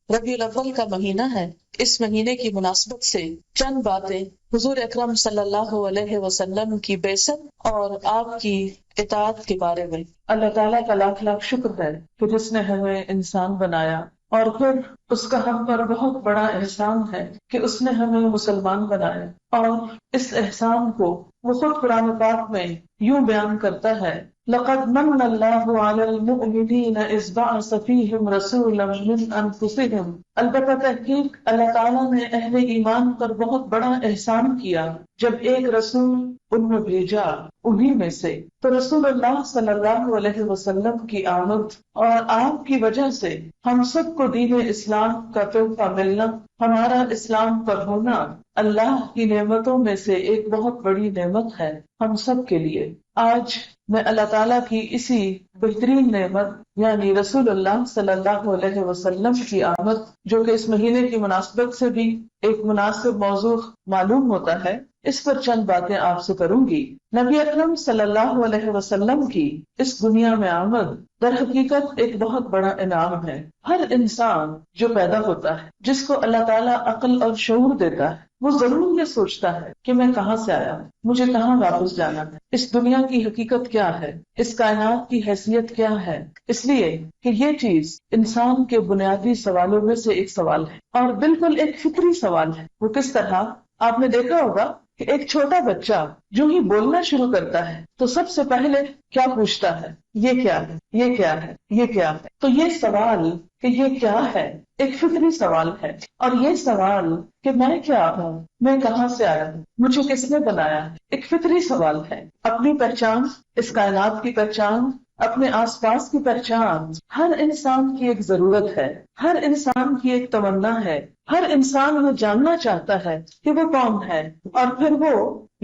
ربیع الاول کا مہینہ ہے، اس مہینے کی مناسبت سے چند باتیں حضور اکرم صلی اللہ علیہ وسلم کی بعثت اور آپ کی اطاعت کے بارے میں۔ اللہ تعالیٰ کا لاکھ لاکھ شکر ہے کہ جس نے ہمیں انسان بنایا، اور پھر اس کا ہم پر بہت بڑا احسان ہے کہ اس نے ہمیں مسلمان بنایا، اور اس احسان کو وہ خود قرآن پاک میں یوں بیان کرتا ہے، لقد من اللہ علی المؤمنین اذ بعث فیہم رسولا من انفسہم۔ البتہ تحقیق اللہ تعالیٰ نے اہل ایمان پر بہت بڑا احسان کیا جب ایک رسول ان میں بھیجا انہی میں سے۔ تو رسول اللہ صلی اللہ علیہ وسلم کی آمد اور آپ کی وجہ سے ہم سب کو دین اسلام کا تحفہ ملنا، ہمارا اسلام پر ہونا اللہ کی نعمتوں میں سے ایک بہت بڑی نعمت ہے ہم سب کے لیے۔ آج میں اللہ تعالیٰ کی اسی بہترین نعمت یعنی رسول اللہ صلی اللہ علیہ وسلم کی آمد، جو کہ اس مہینے کی مناسبت سے بھی ایک مناسب موضوع معلوم ہوتا ہے، اس پر چند باتیں آپ سے کروں گی۔ نبی اکرم صلی اللہ علیہ وسلم کی اس دنیا میں آمد در حقیقت ایک بہت بڑا انعام ہے۔ ہر انسان جو پیدا ہوتا ہے، جس کو اللہ تعالیٰ عقل اور شعور دیتا ہے، وہ ضرور یہ سوچتا ہے کہ میں کہاں سے آیا ہوں، مجھے کہاں واپس جانا ہے، اس دنیا کی حقیقت کیا ہے، اس کائنات کی حیثیت کیا ہے، اس لیے کہ یہ چیز انسان کے بنیادی سوالوں میں سے ایک سوال ہے، اور بالکل ایک فطری سوال ہے۔ وہ کس طرح؟ آپ نے دیکھا ہوگا کہ ایک چھوٹا بچہ جو ہی بولنا شروع کرتا ہے تو سب سے پہلے کیا پوچھتا ہے؟ یہ کیا ہے، یہ کیا ہے، یہ کیا ہے۔ تو یہ سوال کہ یہ کیا ہے ایک فطری سوال ہے، اور یہ سوال کہ میں کیا ہوں، میں کہاں سے آیا ہوں، مجھے کس نے بنایا ہے، ایک فطری سوال ہے۔ اپنی پہچان، اس کائنات کی پہچان، اپنے آس پاس کی پہچان ہر انسان کی ایک ضرورت ہے، ہر انسان کی ایک تمنا ہے، ہر انسان وہ جاننا چاہتا ہے کہ وہ کون ہے، اور پھر وہ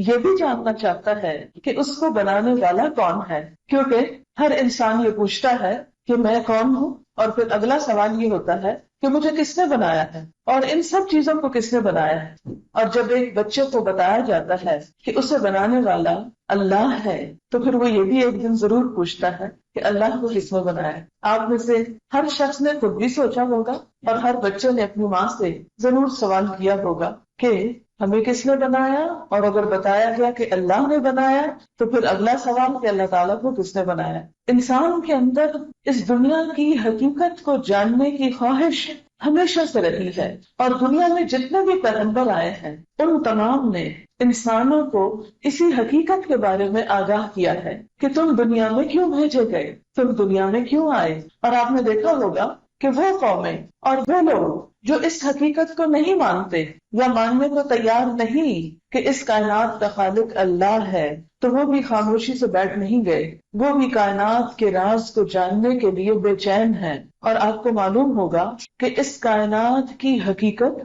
یہ بھی جاننا چاہتا ہے کہ اس کو بنانے والا کون ہے، کیونکہ ہر انسان یہ پوچھتا ہے کہ میں کون ہوں، اور پھر اگلا سوال یہ ہوتا ہے کہ مجھے کس نے بنایا ہے، اور ان سب چیزوں کو کس نے بنایا ہے۔ اور جب ایک بچے کو بتایا جاتا ہے کہ اسے بنانے والا اللہ ہے، تو پھر وہ یہ بھی ایک دن ضرور پوچھتا ہے کہ اللہ کو کس نے بنایا ہے۔ آپ میں سے ہر شخص نے خود بھی سوچا ہوگا، اور ہر بچے نے اپنی ماں سے ضرور سوال کیا ہوگا کہ ہمیں کس نے بنایا، اور اگر بتایا گیا کہ اللہ نے بنایا تو پھر اگلا سوال کہ اللہ تعالیٰ کو کس نے بنایا۔ انسان کے اندر اس دنیا کی حقیقت کو جاننے کی خواہش ہمیشہ سے رہی ہے، اور دنیا میں جتنے بھی پیغمبر آئے ہیں ان تمام نے انسانوں کو اسی حقیقت کے بارے میں آگاہ کیا ہے کہ تم دنیا میں کیوں بھیجے گئے، تم دنیا میں کیوں آئے۔ اور آپ نے دیکھا ہوگا کہ وہ قومیں اور وہ لوگ جو اس حقیقت کو نہیں مانتے یا ماننے کو تیار نہیں کہ اس کائنات کا خالق اللہ ہے، تو وہ بھی خاموشی سے بیٹھ نہیں گئے، وہ بھی کائنات کے راز کو جاننے کے لیے بے چین ہیں۔ اور آپ کو معلوم ہوگا کہ اس کائنات کی حقیقت،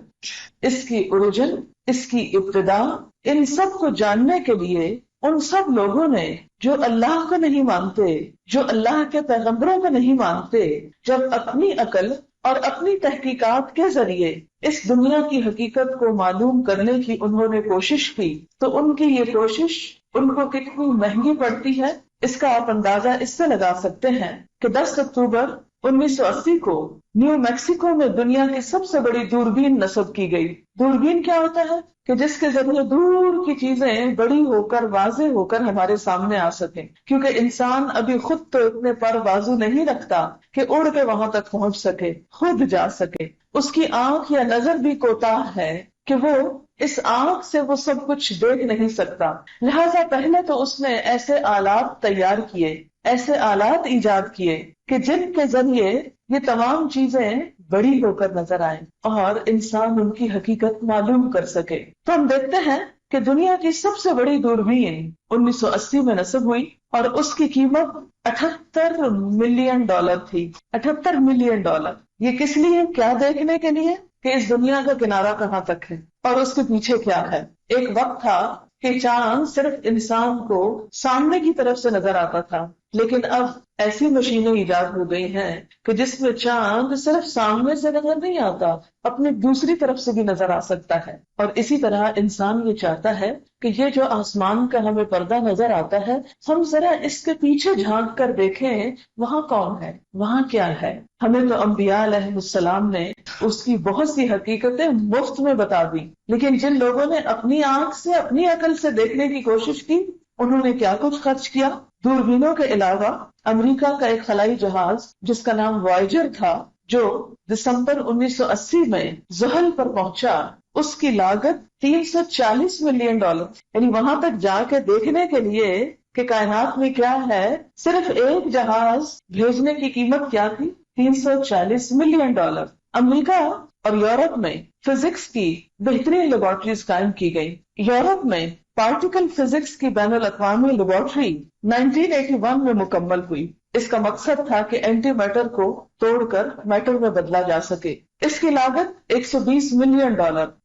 اس کی اوریجن، اس کی ابتدا، ان سب کو جاننے کے لیے ان سب لوگوں نے جو اللہ کو نہیں مانتے، جو اللہ کے پیغمبروں کو نہیں مانتے، جب اپنی عقل اور اپنی تحقیقات کے ذریعے اس دنیا کی حقیقت کو معلوم کرنے کی انہوں نے کوشش کی، تو ان کی یہ کوشش ان کو کتنی مہنگی پڑتی ہے، اس کا آپ اندازہ اس سے لگا سکتے ہیں کہ 10 اکتوبر 1980 کو نیو میکسیکو میں دنیا کی سب سے بڑی دوربین نصب کی گئی۔ دوربین کیا ہوتا ہے؟ کہ جس کے ذریعے دور کی چیزیں بڑی ہو کر واضح ہو کر ہمارے سامنے آ سکیں، کیونکہ انسان ابھی خود تو اتنے پر بازو نہیں رکھتا کہ اڑ کے وہاں تک پہنچ سکے، خود جا سکے۔ اس کی آنکھ یا نظر بھی کوتاہ ہے کہ وہ اس آنکھ سے وہ سب کچھ دیکھ نہیں سکتا، لہذا پہلے تو اس نے ایسے آلات تیار کیے، ایسے آلات ایجاد کیے کہ جن کے ذریعے یہ تمام چیزیں بڑی ہو کر نظر آئیں اور انسان ان کی حقیقت معلوم کر سکے۔ تو ہم دیکھتے ہیں کہ دنیا کی سب سے بڑی دوربین 1980 میں نصب ہوئی، اور اس کی قیمت $78 ملین تھی۔ $78 ملین۔ یہ کس لیے؟ کیا دیکھنے کے لیے کہ اس دنیا کا کنارہ کہاں تک ہے اور اس کے پیچھے کیا ہے۔ ایک وقت تھا کہ چاند صرف انسان کو سامنے کی طرف سے نظر آتا تھا، لیکن اب ایسی مشینیں ایجاد ہو گئی ہیں کہ جس میں چاند صرف سامنے سے نظر نہیں آتا، اپنی دوسری طرف سے بھی نظر آ سکتا ہے۔ اور اسی طرح انسان یہ چاہتا ہے کہ یہ جو آسمان کا ہمیں پردہ نظر آتا ہے، ہم ذرا اس کے پیچھے جھانک کر دیکھیں وہاں کون ہے، وہاں کیا ہے۔ ہمیں تو انبیاء علیہ السلام نے اس کی بہت سی حقیقتیں مفت میں بتا دی. لیکن جن لوگوں نے اپنی آنکھ سے اپنی عقل سے دیکھنے کی کوشش کی انہوں نے کیا کچھ خرچ کیا. دوربینوں کے علاوہ امریکہ کا ایک خلائی جہاز جس کا نام وائجر تھا جو دسمبر 1980 میں زحل پر پہنچا، اس کی لاگت $340 ملین، یعنی وہاں تک جا کے دیکھنے کے لیے کہ کائنات میں کیا ہے صرف ایک جہاز بھیجنے کی قیمت کیا تھی؟ $340 ملین. امریکہ اور یورپ میں فزکس کی بہترین لیبارٹریز قائم کی گئی. یورپ میں پارٹیکل فزکس کی بین الاقوامی لیبارٹری 1981 میں مکمل ہوئی. اس کا مقصد تھا کہ اینٹی میٹر کو توڑ کر میٹر میں بدلا جا سکے. اس کی لاگت $120 ملین،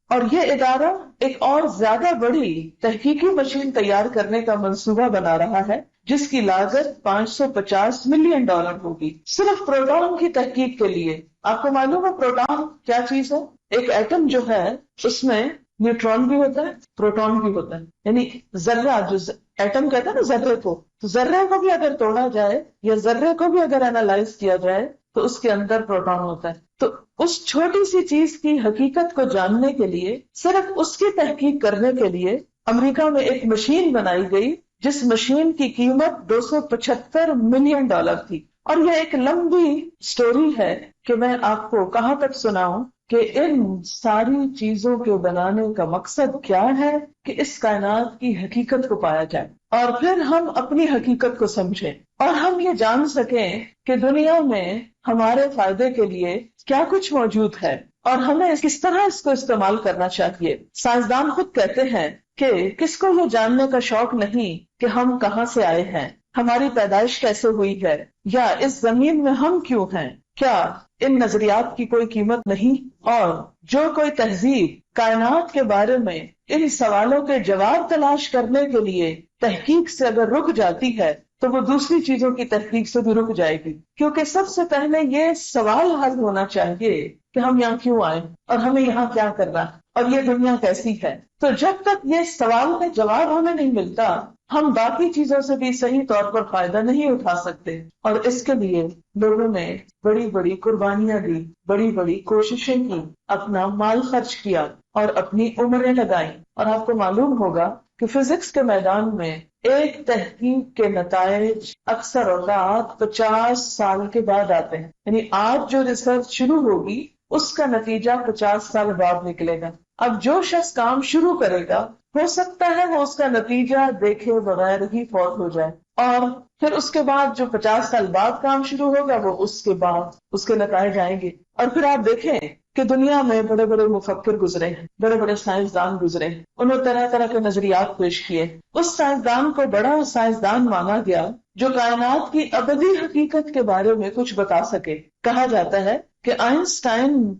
اور یہ ادارہ ایک اور زیادہ بڑی تحقیقی مشین تیار کرنے کا منصوبہ بنا رہا ہے جس کی لاگت $550 ملین ہوگی صرف پروٹون کی تحقیق کے لیے. آپ کو معلوم ہے پروٹون کیا چیز ہے؟ ایک ایٹم جو ہے اس میں نیوٹرون بھی ہوتا ہے، پروٹون بھی ہوتا ہے، یعنی ذرہ جو ایٹم کہتا ہے نا ذرے کو، تو ذرے کو بھی اگر توڑا جائے یا ذرے کو بھی اگر اینالائز کیا جائے تو اس کے اندر پروٹون ہوتا ہے. تو اس چھوٹی سی چیز کی حقیقت کو جاننے کے لیے، صرف اس کی تحقیق کرنے کے لیے امریکہ میں ایک مشین بنائی گئی جس مشین کی قیمت $275 ملین تھی. اور یہ ایک لمبی سٹوری ہے کہ میں آپ کو کہاں تک سناؤں کہ ان ساری چیزوں کے بنانے کا مقصد کیا ہے کہ اس کائنات کی حقیقت کو پایا جائے اور پھر ہم اپنی حقیقت کو سمجھیں اور ہم یہ جان سکیں کہ دنیا میں ہمارے فائدے کے لیے کیا کچھ موجود ہے اور ہمیں کس طرح اس کو استعمال کرنا چاہیے. سائنسدان خود کہتے ہیں کہ کس کو یہ جاننے کا شوق نہیں کہ ہم کہاں سے آئے ہیں، ہماری پیدائش کیسے ہوئی ہے، یا اس زمین میں ہم کیوں ہیں. کیا ان نظریات کی کوئی قیمت نہیں؟ اور جو کوئی تہذیب کائنات کے بارے میں ان سوالوں کے جواب تلاش کرنے کے لیے تحقیق سے اگر رک جاتی ہے تو وہ دوسری چیزوں کی تحقیق سے بھی رک جائے گی، کیونکہ سب سے پہلے یہ سوال حل ہونا چاہیے کہ ہم یہاں کیوں آئے اور ہمیں یہاں کیا کرنا اور یہ دنیا کیسی ہے. تو جب تک یہ سوال کا جواب ہمیں نہیں ملتا ہم باقی چیزوں سے بھی صحیح طور پر فائدہ نہیں اٹھا سکتے. اور اس کے لیے لوگوں نے بڑی بڑی قربانیاں دی، بڑی بڑی کوششیں کی، اپنا مال خرچ کیا اور اپنی عمریں لگائیں. اور آپ کو معلوم ہوگا کہ فزکس کے میدان میں ایک تحقیق کے نتائج اکثر اوقات 50 سال کے بعد آتے ہیں. یعنی آج جو ریسرچ شروع ہوگی اس کا نتیجہ 50 سال بعد نکلے گا. اب جو شخص کام شروع کرے گا ہو سکتا ہے وہ اس کا نتیجہ دیکھے بغیر ہی فوت ہو جائے، اور پھر اس کے بعد جو 50 سال بعد کام شروع ہوگا وہ اس کے بعد اس کے نتائج آئیں گے. اور پھر آپ دیکھیں کہ دنیا میں بڑے بڑے مفکر گزرے ہیں، بڑے بڑے سائنسدان گزرے ہیں، انہوں طرح طرح کے نظریات پیش کیے. اس سائنسدان کو بڑا سائنسدان مانا گیا جو کائنات کی ابدی حقیقت کے بارے میں کچھ بتا سکے. کہا جاتا ہے کہ آئنسٹائن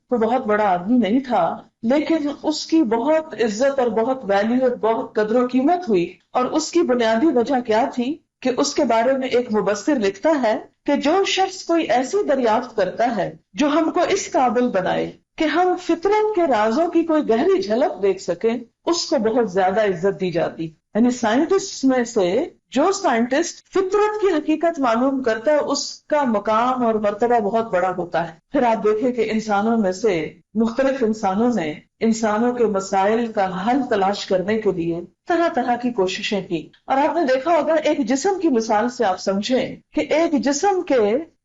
کو بہت بڑا آدمی نہیں تھا لیکن اس کی بہت عزت اور بہت ویلیو اور بہت قدر و قیمت ہوئی. اور اس کی بنیادی وجہ کیا تھی کہ اس کے بارے میں ایک مبصر لکھتا ہے کہ جو شخص کوئی ایسی دریافت کرتا ہے جو ہم کو اس قابل بنائے کہ ہم فطرت کے رازوں کی کوئی گہری جھلک دیکھ سکیں اس کو بہت زیادہ عزت دی جاتی. یعنی سائنٹسٹ میں سے جو سائنٹسٹ فطرت کی حقیقت معلوم کرتا ہے اس کا مقام اور مرتبہ بہت بڑا ہوتا ہے. پھر آپ دیکھیں کہ انسانوں میں سے مختلف انسانوں نے انسانوں کے مسائل کا حل تلاش کرنے کے لیے طرح طرح کی کوششیں کی. اور آپ نے دیکھا ہوگا ایک جسم کی مثال سے آپ سمجھیں کہ ایک جسم کے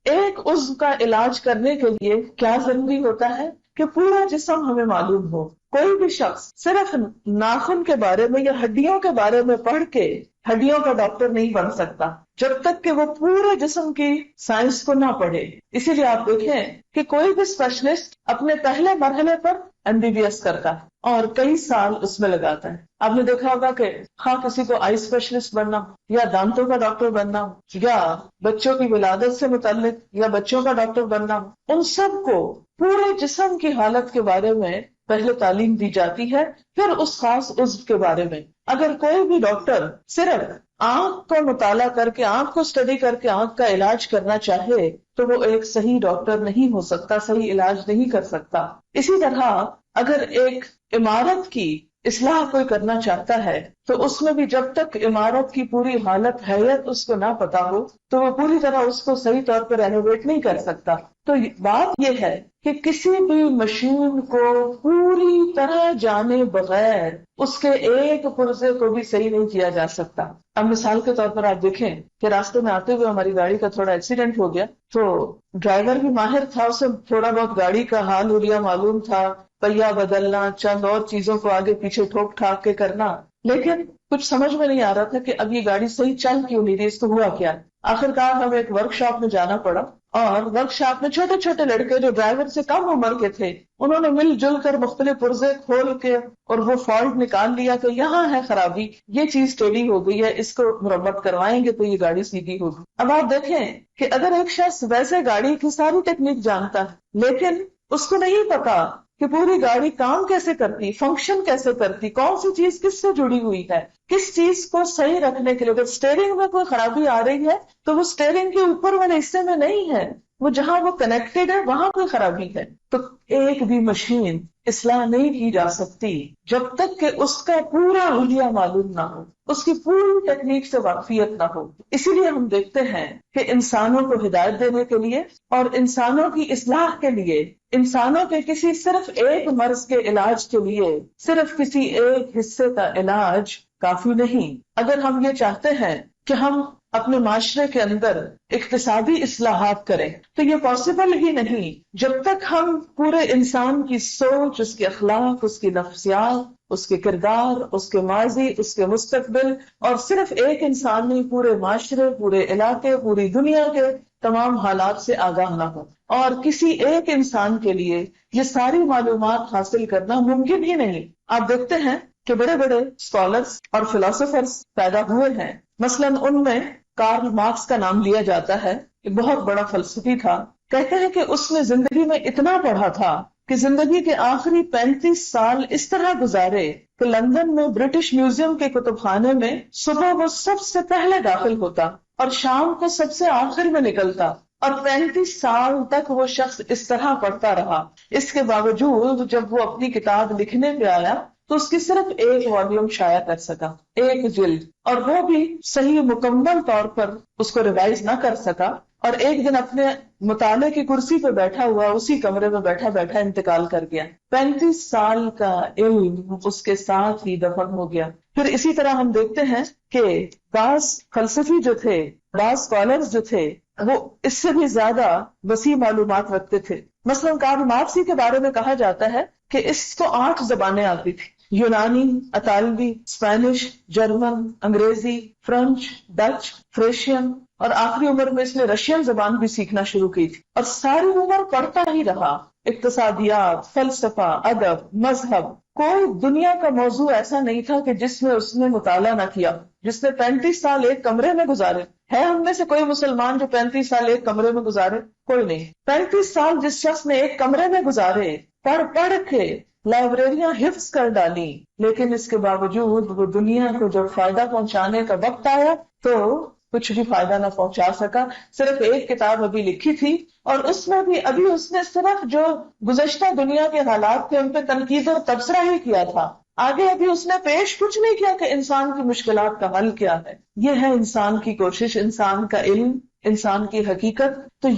ایک عضو کا علاج کرنے کے لیے کیا ضروری ہوتا ہے کہ پورا جسم ہمیں معلوم ہو. کوئی بھی شخص صرف ناخن کے بارے میں یا ہڈیوں کے بارے میں پڑھ کے ہڈیوں کا ڈاکٹر نہیں بن سکتا جب تک کہ وہ پورے جسم کی سائنس کو نہ پڑھے. اسی لیے آپ دیکھیں کہ کوئی بھی اسپیشلسٹ اپنے پہلے مرحلے پر MBBS کرتا ہے اور کئی سال اس میں لگاتا ہے. آپ نے دیکھا ہوگا کہ کسی کو آئی اسپیشلسٹ بننا یا دانتوں کا ڈاکٹر بننا یا بچوں کی ولادت سے متعلق یا بچوں کا ڈاکٹر بننا، ان سب کو پورے جسم کی حالت کے بارے میں پہلے تعلیم دی جاتی ہے، پھر اس خاص عضو کے بارے میں. اگر کوئی بھی ڈاکٹر صرف آنکھ کو مطالعہ کر کے آنکھ کو اسٹڈی کر کے آنکھ کا علاج کرنا چاہے تو وہ ایک صحیح ڈاکٹر نہیں ہو سکتا، صحیح علاج نہیں کر سکتا. اسی طرح اگر ایک عمارت کی اصلاح کوئی کرنا چاہتا ہے تو اس میں بھی جب تک عمارت کی پوری حالت حیت اس کو نہ پتا ہو تو وہ پوری طرح اس کو صحیح طور پر رینوویٹ نہیں کر سکتا. تو بات یہ ہے کہ کسی بھی مشین کو پوری طرح جانے بغیر اس کے ایک پرزے کو بھی صحیح نہیں کیا جا سکتا. اب مثال کے طور پر آپ دیکھیں کہ راستے میں آتے ہوئے ہماری گاڑی کا تھوڑا ایکسیڈنٹ ہو گیا تو ڈرائیور بھی ماہر تھا، اسے تھوڑا بہت گاڑی کا حال حلیہ معلوم تھا، پہیا بدلنا، چند اور چیزوں کو آگے پیچھے ٹھوک ٹھاک کے کرنا، لیکن کچھ سمجھ میں نہیں آ رہا تھا کہ اب یہ گاڑی صحیح چل کیوں نہیں رہی، اس کو ہوا کیا. آخر کار ہمیں ایک ورک شاپ میں جانا پڑا اور ورک شاپ میں چھوٹے چھوٹے لڑکے جو ڈرائیور سے کم عمر کے تھے انہوں نے مل جل کر مختلف پرزے کھول کے اور وہ فالٹ نکال لیا کہ یہاں ہے خرابی، یہ چیز ٹیڑھی ہو گئی ہے، اس کو مرمت کروائیں گے تو یہ گاڑی سیدھی ہوگی. اب آپ دیکھیں کہ اگر ایک شخص ویسے گاڑی کی ساری ٹیکنیک جانتا ہے لیکن اس کو نہیں پتا کہ پوری گاڑی کام کیسے کرتی، فنکشن کیسے کرتی، کون سی چیز کس سے جڑی ہوئی ہے، کس چیز کو صحیح رکھنے کے لیے اگر اسٹیئرنگ میں کوئی خرابی آ رہی ہے تو وہ اسٹیئرنگ کے اوپر والے حصے میں نہیں ہے، وہ جہاں وہ کنیکٹڈ ہے وہاں کوئی خرابی ہے. تو ایک بھی مشین اصلاح نہیں کی جا سکتی جب تک کہ اس کا پورا حلیہ معلوم نہ ہو، اس کی پوری ٹیکنیک سے واقفیت نہ ہو. اسی لیے ہم دیکھتے ہیں کہ انسانوں کو ہدایت دینے کے لیے اور انسانوں کی اصلاح کے لیے، انسانوں کے کسی صرف ایک مرض کے علاج کے لیے صرف کسی ایک حصے کا علاج کافی نہیں. اگر ہم یہ چاہتے ہیں کہ ہم اپنے معاشرے کے اندر اقتصادی اصلاحات کریں تو یہ پاسبل ہی نہیں جب تک ہم پورے انسان کی سوچ، اس کے اخلاق، اس کی نفسیات، اس کے کردار، اس کے ماضی، اس کے مستقبل اور صرف ایک انسان نہیں پورے معاشرے، پورے علاقے، پوری دنیا کے تمام حالات سے آگاہ نہ ہو. اور کسی ایک انسان کے لیے یہ ساری معلومات حاصل کرنا ممکن ہی نہیں. آپ دیکھتے ہیں کہ بڑے بڑے اسکالرس اور فلاسفرس پیدا ہوئے ہیں. مثلاً ان میں کارل مارکس کا نام لیا جاتا ہے، ایک بہت بڑا فلسفی تھا. کہتے ہیں کہ اس نے زندگی میں اتنا پڑھا تھا کہ زندگی کے آخری 35 سال اس طرح گزارے کہ لندن میں برٹش میوزیم کے کتب خانے میں صبح وہ سب سے پہلے داخل ہوتا اور شام کو سب سے آخر میں نکلتا، اور 35 سال تک وہ شخص اس طرح پڑھتا رہا. اس کے باوجود جب وہ اپنی کتاب لکھنے پہ آیا تو اس کی صرف ایک والیوم شائع کر سکا، ایک جلد، اور وہ بھی صحیح مکمل طور پر اس کو ریوائز نہ کر سکا. اور ایک دن اپنے مطالعے کی کرسی پہ بیٹھا ہوا اسی کمرے میں بیٹھا بیٹھا انتقال کر گیا. 35 سال کا علم اس کے ساتھ ہی دفن ہو گیا. پھر اسی طرح ہم دیکھتے ہیں کہ بعض فلسفی جو تھے، بعض اسکالرز جو تھے، وہ اس سے بھی زیادہ وسیع معلومات رکھتے تھے. مثلا کارل مارکس کے بارے میں کہا جاتا ہے کہ اس کو 8 زبانیں آتی تھی: یونانی، اطالوی، اسپینش، جرمن، انگریزی، فرینچ، ڈچ، فریشین، اور آخری عمر میں اس نے رشین زبان بھی سیکھنا شروع کی تھی. اور ساری عمر پڑھتا ہی رہا. اقتصادیات، فلسفہ، ادب، مذہب، کوئی دنیا کا موضوع ایسا نہیں تھا کہ جس میں اس نے مطالعہ نہ کیا. جس نے 35 سال ایک کمرے میں گزارے، ہے ہم میں سے کوئی مسلمان جو 35 سال ایک کمرے میں گزارے؟ کوئی نہیں. 35 سال جس شخص نے ایک کمرے میں گزارے، پڑھ پڑھ کے لائبریریاں حفظ کر ڈالی، لیکن اس کے باوجود وہ دنیا کو جب فائدہ پہنچانے کا وقت آیا تو کچھ بھی فائدہ نہ پہنچا سکا. صرف ایک کتاب ابھی لکھی تھی اور اس میں بھی ابھی اس نے صرف جو گزشتہ دنیا کے حالات تھے ان پہ تنقید اور تبصرہ ہی کیا تھا. آگے ابھی اس نے پیش کچھ نہیں کیا کہ انسان کی مشکلات کا حل کیا ہے. یہ ہے انسان کی کوشش، انسان کا علم، انسان کی حقیقت. تو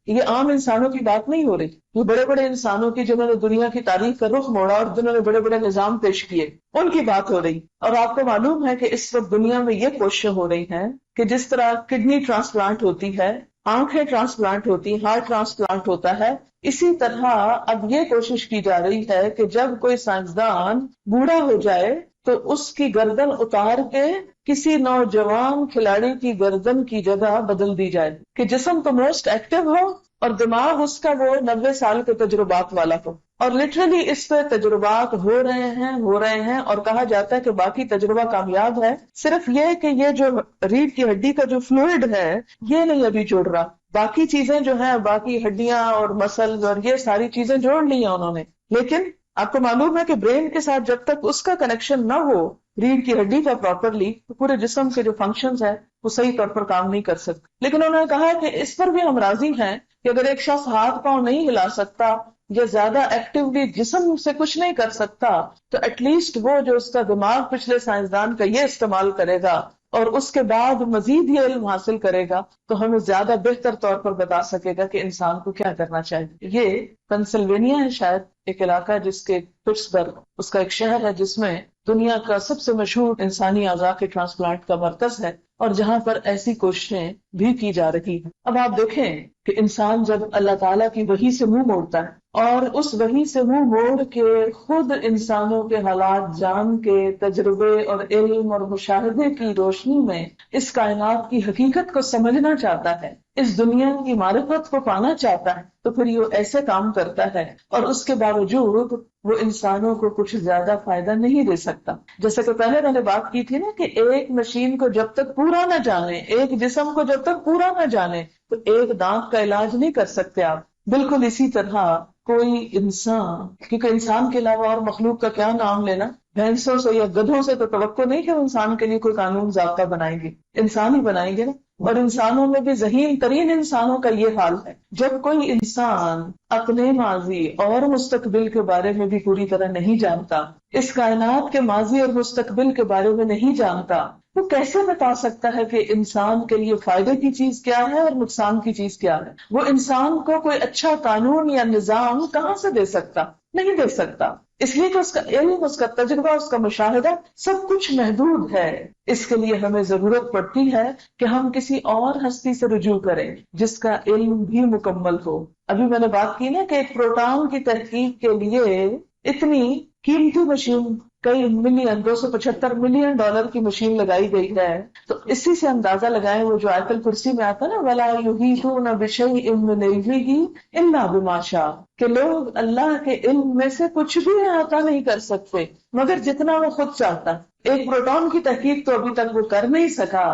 یہ عام انسانوں کی بات نہیں ہو رہی، یہ بڑے بڑے انسانوں کی جنہوں نے دنیا کی تاریخ کا رخ موڑا اور جنہوں نے بڑے بڑے نظام پیش کیے، ان کی بات ہو رہی. اور آپ کو معلوم ہے کہ اس وقت دنیا میں یہ کوششیں ہو رہی ہیں کہ جس طرح کڈنی ٹرانسپلانٹ ہوتی ہے، آنکھیں ٹرانسپلانٹ ہوتی، ہارٹ ٹرانسپلانٹ ہوتا ہے، اسی طرح اب یہ کوشش کی جا رہی ہے کہ جب کوئی سائنسدان بوڑھا ہو جائے تو اس کی گردن اتار کے کسی نوجوان کھلاڑی کی گردن کی جگہ بدل دی جائے کہ جسم تو موسٹ ایکٹیو ہو اور دماغ اس کا وہ 90 سال کے تجربات والا ہو. اور لٹرلی اس پہ تجربات ہو رہے ہیں اور کہا جاتا ہے کہ باقی تجربہ کامیاب ہے. صرف یہ کہ یہ جو ریڑھ کی ہڈی کا جو فلوئڈ ہے یہ نہیں ابھی جوڑ رہا، باقی چیزیں جو ہیں، باقی ہڈیاں اور مسلز اور یہ ساری چیزیں جوڑ لی ہیں انہوں نے، لیکن آپ کو معلوم ہے کہ برین کے ساتھ جب تک اس کا کنیکشن نہ ہو ریڑھ کی ہڈی کا پراپرلی، تو پورے جسم کے جو فنکشنز ہیں وہ صحیح طور پر کام نہیں کر سکتے. لیکن انہوں نے کہا کہ اس پر بھی ہم راضی ہیں کہ اگر ایک شخص ہاتھ پاؤں نہیں ہلا سکتا یا زیادہ ایکٹیولی جسم سے کچھ نہیں کر سکتا، تو ایٹ لیسٹ وہ جو اس کا دماغ پچھلے سائنسدان کا یہ استعمال کرے گا اور اس کے بعد مزید یہ علم حاصل کرے گا تو ہمیں زیادہ بہتر طور پر بتا سکے گا کہ انسان کو کیا کرنا چاہیے. یہ پینسلوینیا ہے شاید ایک علاقہ جس کے پٹسبرگ اس کا ایک شہر ہے جس میں دنیا کا سب سے مشہور انسانی اعضاء کے ٹرانسپلانٹ کا مرکز ہے اور جہاں پر ایسی کوششیں بھی کی جا رہی ہیں. اب آپ دیکھیں کہ انسان جب اللہ تعالیٰ کی وحی سے منہ موڑتا ہے اور اس وحی سے منہ موڑ کے خود انسانوں کے حالات جان کے تجربے اور علم اور مشاہدے کی روشنی میں اس کائنات کی حقیقت کو سمجھنا چاہتا ہے، اس دنیا کی معرفت کو پانا چاہتا ہے، تو پھر یہ ایسے کام کرتا ہے اور اس کے باوجود وہ انسانوں کو کچھ زیادہ فائدہ نہیں دے سکتا. جیسے کہ پہلے میں نے بات کی تھی نا کہ ایک مشین کو جب تک پورا نہ جانے، ایک جسم کو جب تک پورا نہ جانے تو ایک دانت کا علاج نہیں کر سکتے آپ. بالکل اسی طرح کوئی انسان، کیونکہ انسان کے علاوہ اور مخلوق کا کیا نام لینا، بھینسوں سے یا گدھوں سے تو توقع نہیں کہ وہ انسان کے لیے کوئی قانون ضابطہ بنائیں گے، انسان ہی بنائیں گے نا. اور انسانوں میں بھی ذہین ترین انسانوں کا یہ حال ہے. جب کوئی انسان اپنے ماضی اور مستقبل کے بارے میں بھی پوری طرح نہیں جانتا، اس کائنات کے ماضی اور مستقبل کے بارے میں نہیں جانتا، وہ کیسے بتا سکتا ہے کہ انسان کے لیے فائدے کی چیز کیا ہے اور نقصان کی چیز کیا ہے؟ وہ انسان کو کوئی اچھا قانون یا نظام کہاں سے دے سکتا؟ نہیں دے سکتا. اس لیے کہ اس کا علم، اس کا تجربہ، اس کا مشاہدہ سب کچھ محدود ہے. اس کے لیے ہمیں ضرورت پڑتی ہے کہ ہم کسی اور ہستی سے رجوع کریں جس کا علم بھی مکمل ہو. ابھی میں نے بات کی نا کہ ایک پروٹون کی تحقیق کے لیے اتنی قیمتی مشین، کئی ملین، $275 ملین کی مشین لگائی گئی ہے. تو اسی سے اندازہ لگائیں، وہ جو آیت الکرسی میں آتا نا وَلَا يُحِيطُونَ بِشَيْءٍ مِّنْ عِلْمِهِ إِلَّا بِمَا شَاءَ، کہ لوگ اللہ کے علم میں سے کچھ بھی احاطہ نہیں کر سکتے مگر جتنا وہ خود چاہتا. ایک پروٹون کی تحقیق تو ابھی تک وہ کر نہیں سکا،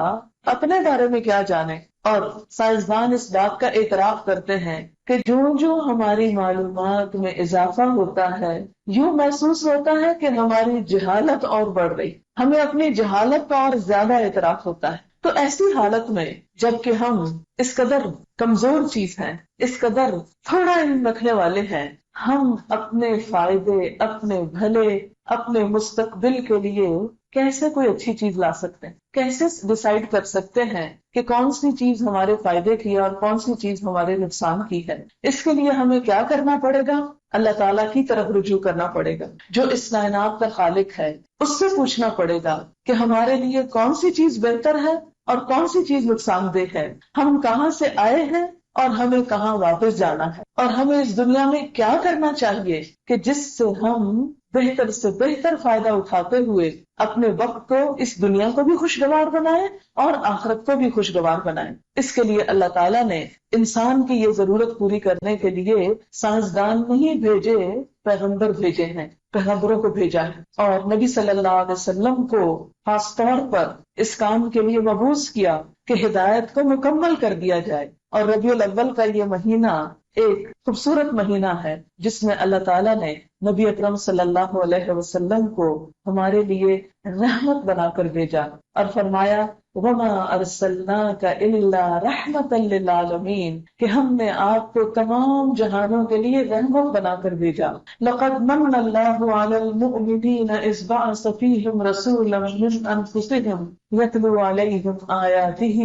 اپنے بارے میں کیا جانے. اور سائنسدان اس بات کا اعتراف کرتے ہیں کہ جو ہماری معلومات میں اضافہ ہوتا ہے، یوں محسوس ہوتا ہے کہ ہماری جہالت اور بڑھ رہی، ہمیں اپنی جہالت کا اور زیادہ اعتراف ہوتا ہے. تو ایسی حالت میں جبکہ ہم اس قدر کمزور چیز ہیں، اس قدر تھوڑا علم رکھنے والے ہیں، ہم اپنے فائدے، اپنے بھلے، اپنے مستقبل کے لیے کیسے کوئی اچھی چیز لا سکتے ہیں؟ کیسے ڈیسائیڈ کر سکتے ہیں کہ کون سی چیز ہمارے فائدے کی ہے اور کون سی چیز ہمارے نقصان کی ہے؟ اس کے لیے ہمیں کیا کرنا پڑے گا؟ اللہ تعالیٰ کی طرف رجوع کرنا پڑے گا جو اس کائنات کا خالق ہے. اس سے پوچھنا پڑے گا کہ ہمارے لیے کون سی چیز بہتر ہے اور کون سی چیز نقصان دہ ہے، ہم کہاں سے آئے ہیں اور ہمیں کہاں واپس جانا ہے، اور ہمیں اس دنیا میں کیا کرنا چاہیے کہ جس سے ہم بہتر سے بہتر فائدہ اٹھاتے ہوئے اپنے وقت کو، اس دنیا کو بھی خوشگوار بنائیں اور آخرت کو بھی خوشگوار بنائیں. اس کے لیے اللہ تعالیٰ نے انسان کی یہ ضرورت پوری کرنے کے لیے سائنسدان نہیں بھیجے، پیغمبر بھیجے ہیں، پیغمبروں کو بھیجا ہے. اور نبی صلی اللہ علیہ وسلم کو خاص طور پر اس کام کے لیے مبعوث کیا کہ ہدایت کو مکمل کر دیا جائے. اور ربیع الاول کا یہ مہینہ ایک خوبصورت مہینہ ہے جس میں اللہ تعالیٰ نے نبی اکرم صلی اللہ علیہ وسلم کو ہمارے لیے رحمت بنا کر بھیجا اور فرمایا وَمَا أَرْسَلْنَاكَ إِلَّا رَحْمَةً لِّلْعَالَمِينَ، کہ ہم نے آپ کو تمام جہانوں کے لیے رحمت بنا کر بھیجا. لَقَدْ مَنَّ اللَّهُ عَلَى الْمُؤْمِنِينَ إِذْ بَعَثَ فِيهِمْ رَسُولًا مِّنْ أَنفُسِهِمْ يَتْلُو عَلَيْهِمْ آيَاتِهِ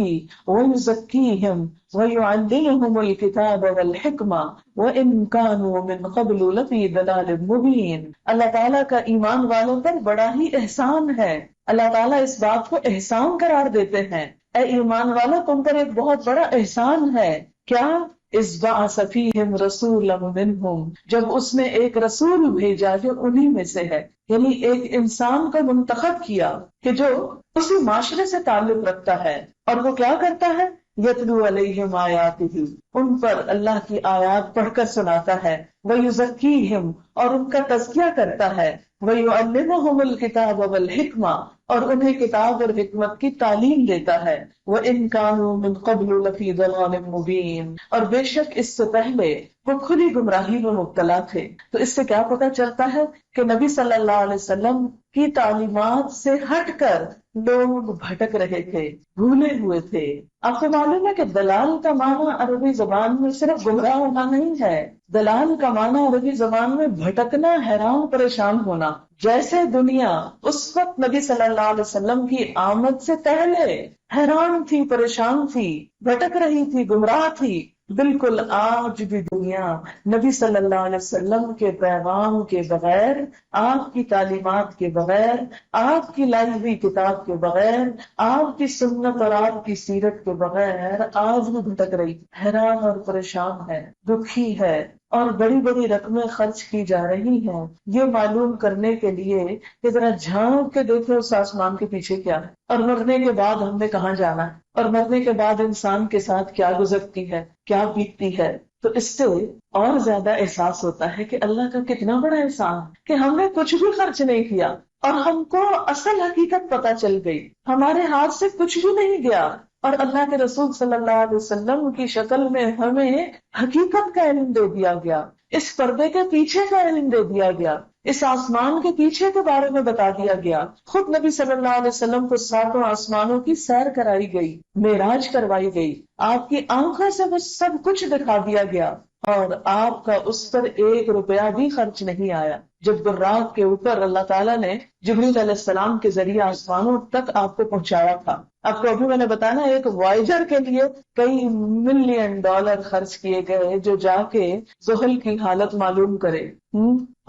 وَيُزَكِّيهِمْ وَيُعَلِّمُهُمُ الْكِتَابَ وَالْحِكْمَةَ وَإِنْ كَانُوا مِنْ قَبْلُ لَفِي ضَلَالٍ مُّبِينٍ. اللہ تعالیٰ کا ایمان والوں پر بڑا ہی احسان ہے. اللہ تعالیٰ اس بات کو احسان قرار دیتے ہیں، اے ایمان والو تم پر ایک بہت بڑا احسان ہے. کیا؟ اذ بعث فیہم رسولا منہم، جب اس نے ایک رسول بھیجا جو انہی میں سے ہے، یعنی ایک انسان کو منتخب کیا کہ جو اسی معاشرے سے تعلق رکھتا ہے. اور وہ کیا کرتا ہے؟ یتلو علیہم آیاتہ، ان پر اللہ کی آیات پڑھ کر سناتا ہے. ویزکیہم، اور ان کا تزکیہ کرتا ہے. ویعلمہم الکتاب والحکمہ، اور انہیں کتاب اور حکمت کی تعلیم دیتا ہے. وَإِن كَانُوا مِن قَبْلُ لَفِي ضَلَالٍ مُّبِينٍ، اور بے شک اس سے پہلے وہ کھلی گمراہی میں مبتلا تھے۔ تو اس سے کیا پتہ چلتا ہے کہ نبی صلی اللہ علیہ وسلم کی تعلیمات سے ہٹ کر لوگ بھٹک رہے تھے، بھولے ہوئے تھے۔ آپ کو معلوم ہے کہ دلال کا معنی عربی زبان میں صرف گمراہ ہونا نہیں ہے، دلال کا معنی عربی زبان میں بھٹکنا، حیران پریشان ہونا۔ جیسے دنیا اس وقت نبی صلی اللہ علیہ وسلم کی آمد سے پہلے حیران تھی، پریشان تھی، بھٹک رہی تھی، گمراہ تھی، بالکل آج بھی دنیا نبی صلی اللہ علیہ وسلم کے پیغام کے بغیر، آپ کی تعلیمات کے بغیر، آپ کی لائی ہوئی کتاب کے بغیر، آپ کی سنت اور آپ کی سیرت کے بغیر آج بھی بھٹک رہی، حیران اور پریشان ہے، دکھی ہے، اور بڑی بڑی رقمیں خرچ کی جا رہی ہیں یہ معلوم کرنے کے لیے کہ ذرا جھانک کے دیکھو اس آسمان کے پیچھے کیا ہے، اور مرنے کے بعد ہم نے کہاں جانا ہے، اور مرنے کے بعد انسان کے ساتھ کیا گزرتی ہے، کیا بیتتی ہے۔ تو اس سے اور زیادہ احساس ہوتا ہے کہ اللہ کا کتنا بڑا احسان کہ ہم نے کچھ بھی خرچ نہیں کیا اور ہم کو اصل حقیقت پتہ چل گئی، ہمارے ہاتھ سے کچھ بھی نہیں گیا، اور اللہ کے رسول صلی اللہ علیہ وسلم کی شکل میں ہمیں حقیقت کا علم دے دیا گیا، اس پردے کے پیچھے کا علم دے دیا گیا، اس آسمان کے پیچھے کے بارے میں بتا دیا گیا۔ خود نبی صلی اللہ علیہ وسلم کو ساتوں آسمانوں کی سیر کرائی گئی، معراج کروائی گئی، آپ کی آنکھوں سے وہ سب کچھ دکھا دیا گیا، اور آپ کا اس پر 1 روپیہ بھی خرچ نہیں آیا۔ جب براق کے اوپر اللہ تعالیٰ نے جبریل علیہ السلام کے ذریعے آسمانوں تک آپ کو پہنچایا تھا، آپ کو ابھی میں نے بتایا نا، ایک وائجر کے لیے کئی ملین ڈالر خرچ کیے گئے جو جا کے زحل کی حالت معلوم کرے،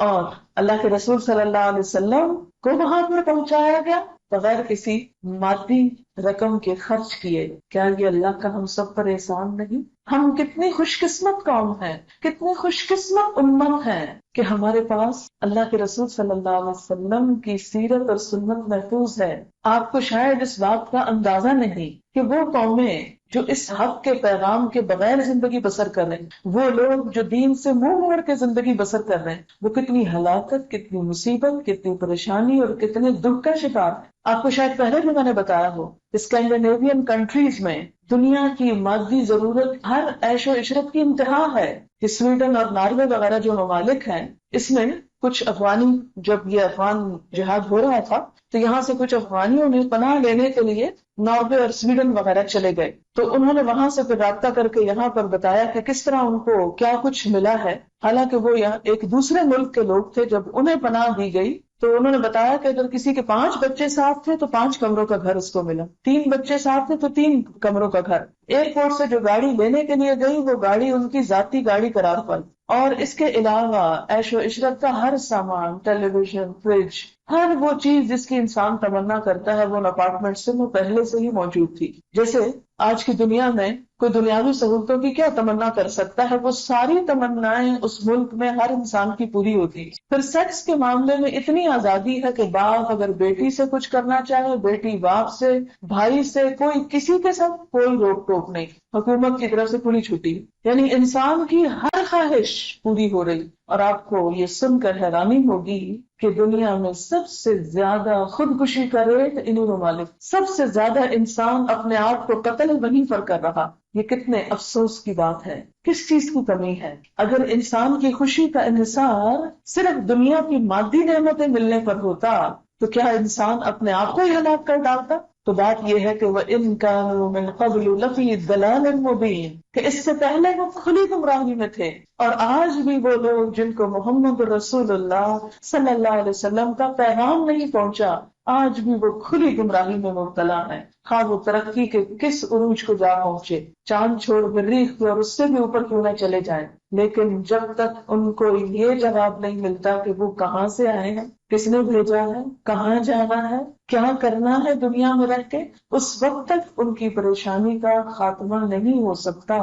اور اللہ کے رسول صلی اللہ علیہ وسلم کو وہاں پر پہنچایا گیا بغیر کسی مادی رقم کے خرچ کیے۔ کیا یہ اللہ کا ہم سب پر احسان نہیں؟ ہم کتنی خوش قسمت قوم ہیں، کتنی خوش قسمت امت ہیں کہ ہمارے پاس اللہ کے رسول صلی اللہ علیہ وسلم کی سیرت اور سنت محفوظ ہے۔ آپ کو شاید اس بات کا اندازہ نہیں کہ وہ قومیں جو اس حق کے پیغام کے بغیر زندگی بسر کر رہے ہیں، وہ لوگ جو دین سے منہ موڑ کے زندگی بسر کر رہے ہیں، وہ کتنی ہلاکت، کتنی مصیبت، کتنی پریشانی اور کتنے دکھ کا شکار ہے۔ آپ کو شاید پہلے بھی میں نے بتایا ہو، اسکینڈینیوین کنٹریز میں دنیا کی مادی ضرورت ہر عیش و عشرت کی انتہا ہے کہ سویڈن اور ناروے وغیرہ جو ممالک ہیں، اس میں کچھ افغانی، جب یہ افغان جہاد ہو رہا تھا تو یہاں سے کچھ افغانیوں نے پناہ لینے کے لیے ناروے اور سویڈن وغیرہ چلے گئے، تو انہوں نے وہاں سے پھر رابطہ کر کے یہاں پر بتایا کہ کس طرح ان کو کیا کچھ ملا ہے، حالانکہ وہ یہاں ایک دوسرے ملک کے لوگ تھے۔ جب انہیں پناہ دی گئی تو انہوں نے بتایا کہ اگر کسی کے 5 بچے ساتھ تھے تو 5 کمروں کا گھر اس کو ملا، 3 بچے ساتھ تھے تو 3 کمروں کا گھر۔ ایئرپورٹ سے جو گاڑی لینے کے لیے گئی وہ گاڑی ان کی ذاتی گاڑی قرار پائی، اور اس کے علاوہ عیش و عشرت کا ہر سامان، ٹیلی ویژن، فریج، ہر وہ چیز جس کی انسان تمنا کرتا ہے وہ ان اپارٹمنٹ سے وہ پہلے سے ہی موجود تھی۔ جیسے آج کی دنیا میں کوئی دنیاوی سہولتوں کی کیا تمنا کر سکتا ہے، وہ ساری تمنائیں اس ملک میں ہر انسان کی پوری ہوتی۔ پھر سیکس کے معاملے میں اتنی آزادی ہے کہ باپ اگر بیٹی سے کچھ کرنا چاہے، بیٹی باپ سے، بھائی سے، کوئی کسی کے ساتھ کوئی روک ٹوک نہیں، حکومت کی طرف سے کھلی چھٹی، یعنی انسان کی ہر خواہش پوری ہو رہی۔ اور آپ کو یہ سن کر حیرانی ہوگی کہ دنیا میں سب سے زیادہ خودکشی کا ریٹ انہی ممالک، سب سے زیادہ انسان اپنے آپ کو قتل وہیں پر کر رہا۔ یہ کتنے افسوس کی بات ہے، کس چیز کی کمی ہے؟ اگر انسان کی خوشی کا انحصار صرف دنیا کی مادی نعمتیں ملنے پر ہوتا تو کیا انسان اپنے آپ کو ہی ہلاک کر ڈالتا؟ تو بات یہ ہے کہ وَإِن كَانُوا مِن قَبْلُ لَفِي ضَلَالٍ مُبِينٍ، کہ اس سے پہلے وہ کھلی گمراہی میں تھے، اور آج بھی وہ لوگ جن کو محمد رسول اللہ صلی اللہ علیہ وسلم کا پیغام نہیں پہنچا، آج بھی وہ کھلی گمراہی میں مبتلا ہیں، خواہ وہ ترقی کے کس عروج کو جا پہنچے، چاند چھوڑ مریخ پہ اور اس سے بھی اوپر کیوں نہ چلے جائیں، لیکن جب تک ان کو یہ جواب نہیں ملتا کہ وہ کہاں سے آئے ہیں، کس نے بھیجا ہے، کہاں جانا ہے، کیا کرنا ہے دنیا میں رہ کے، اس وقت تک ان کی پریشانی کا خاتمہ نہیں ہو سکتا۔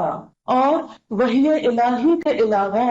اور وحی الہی کے علاوہ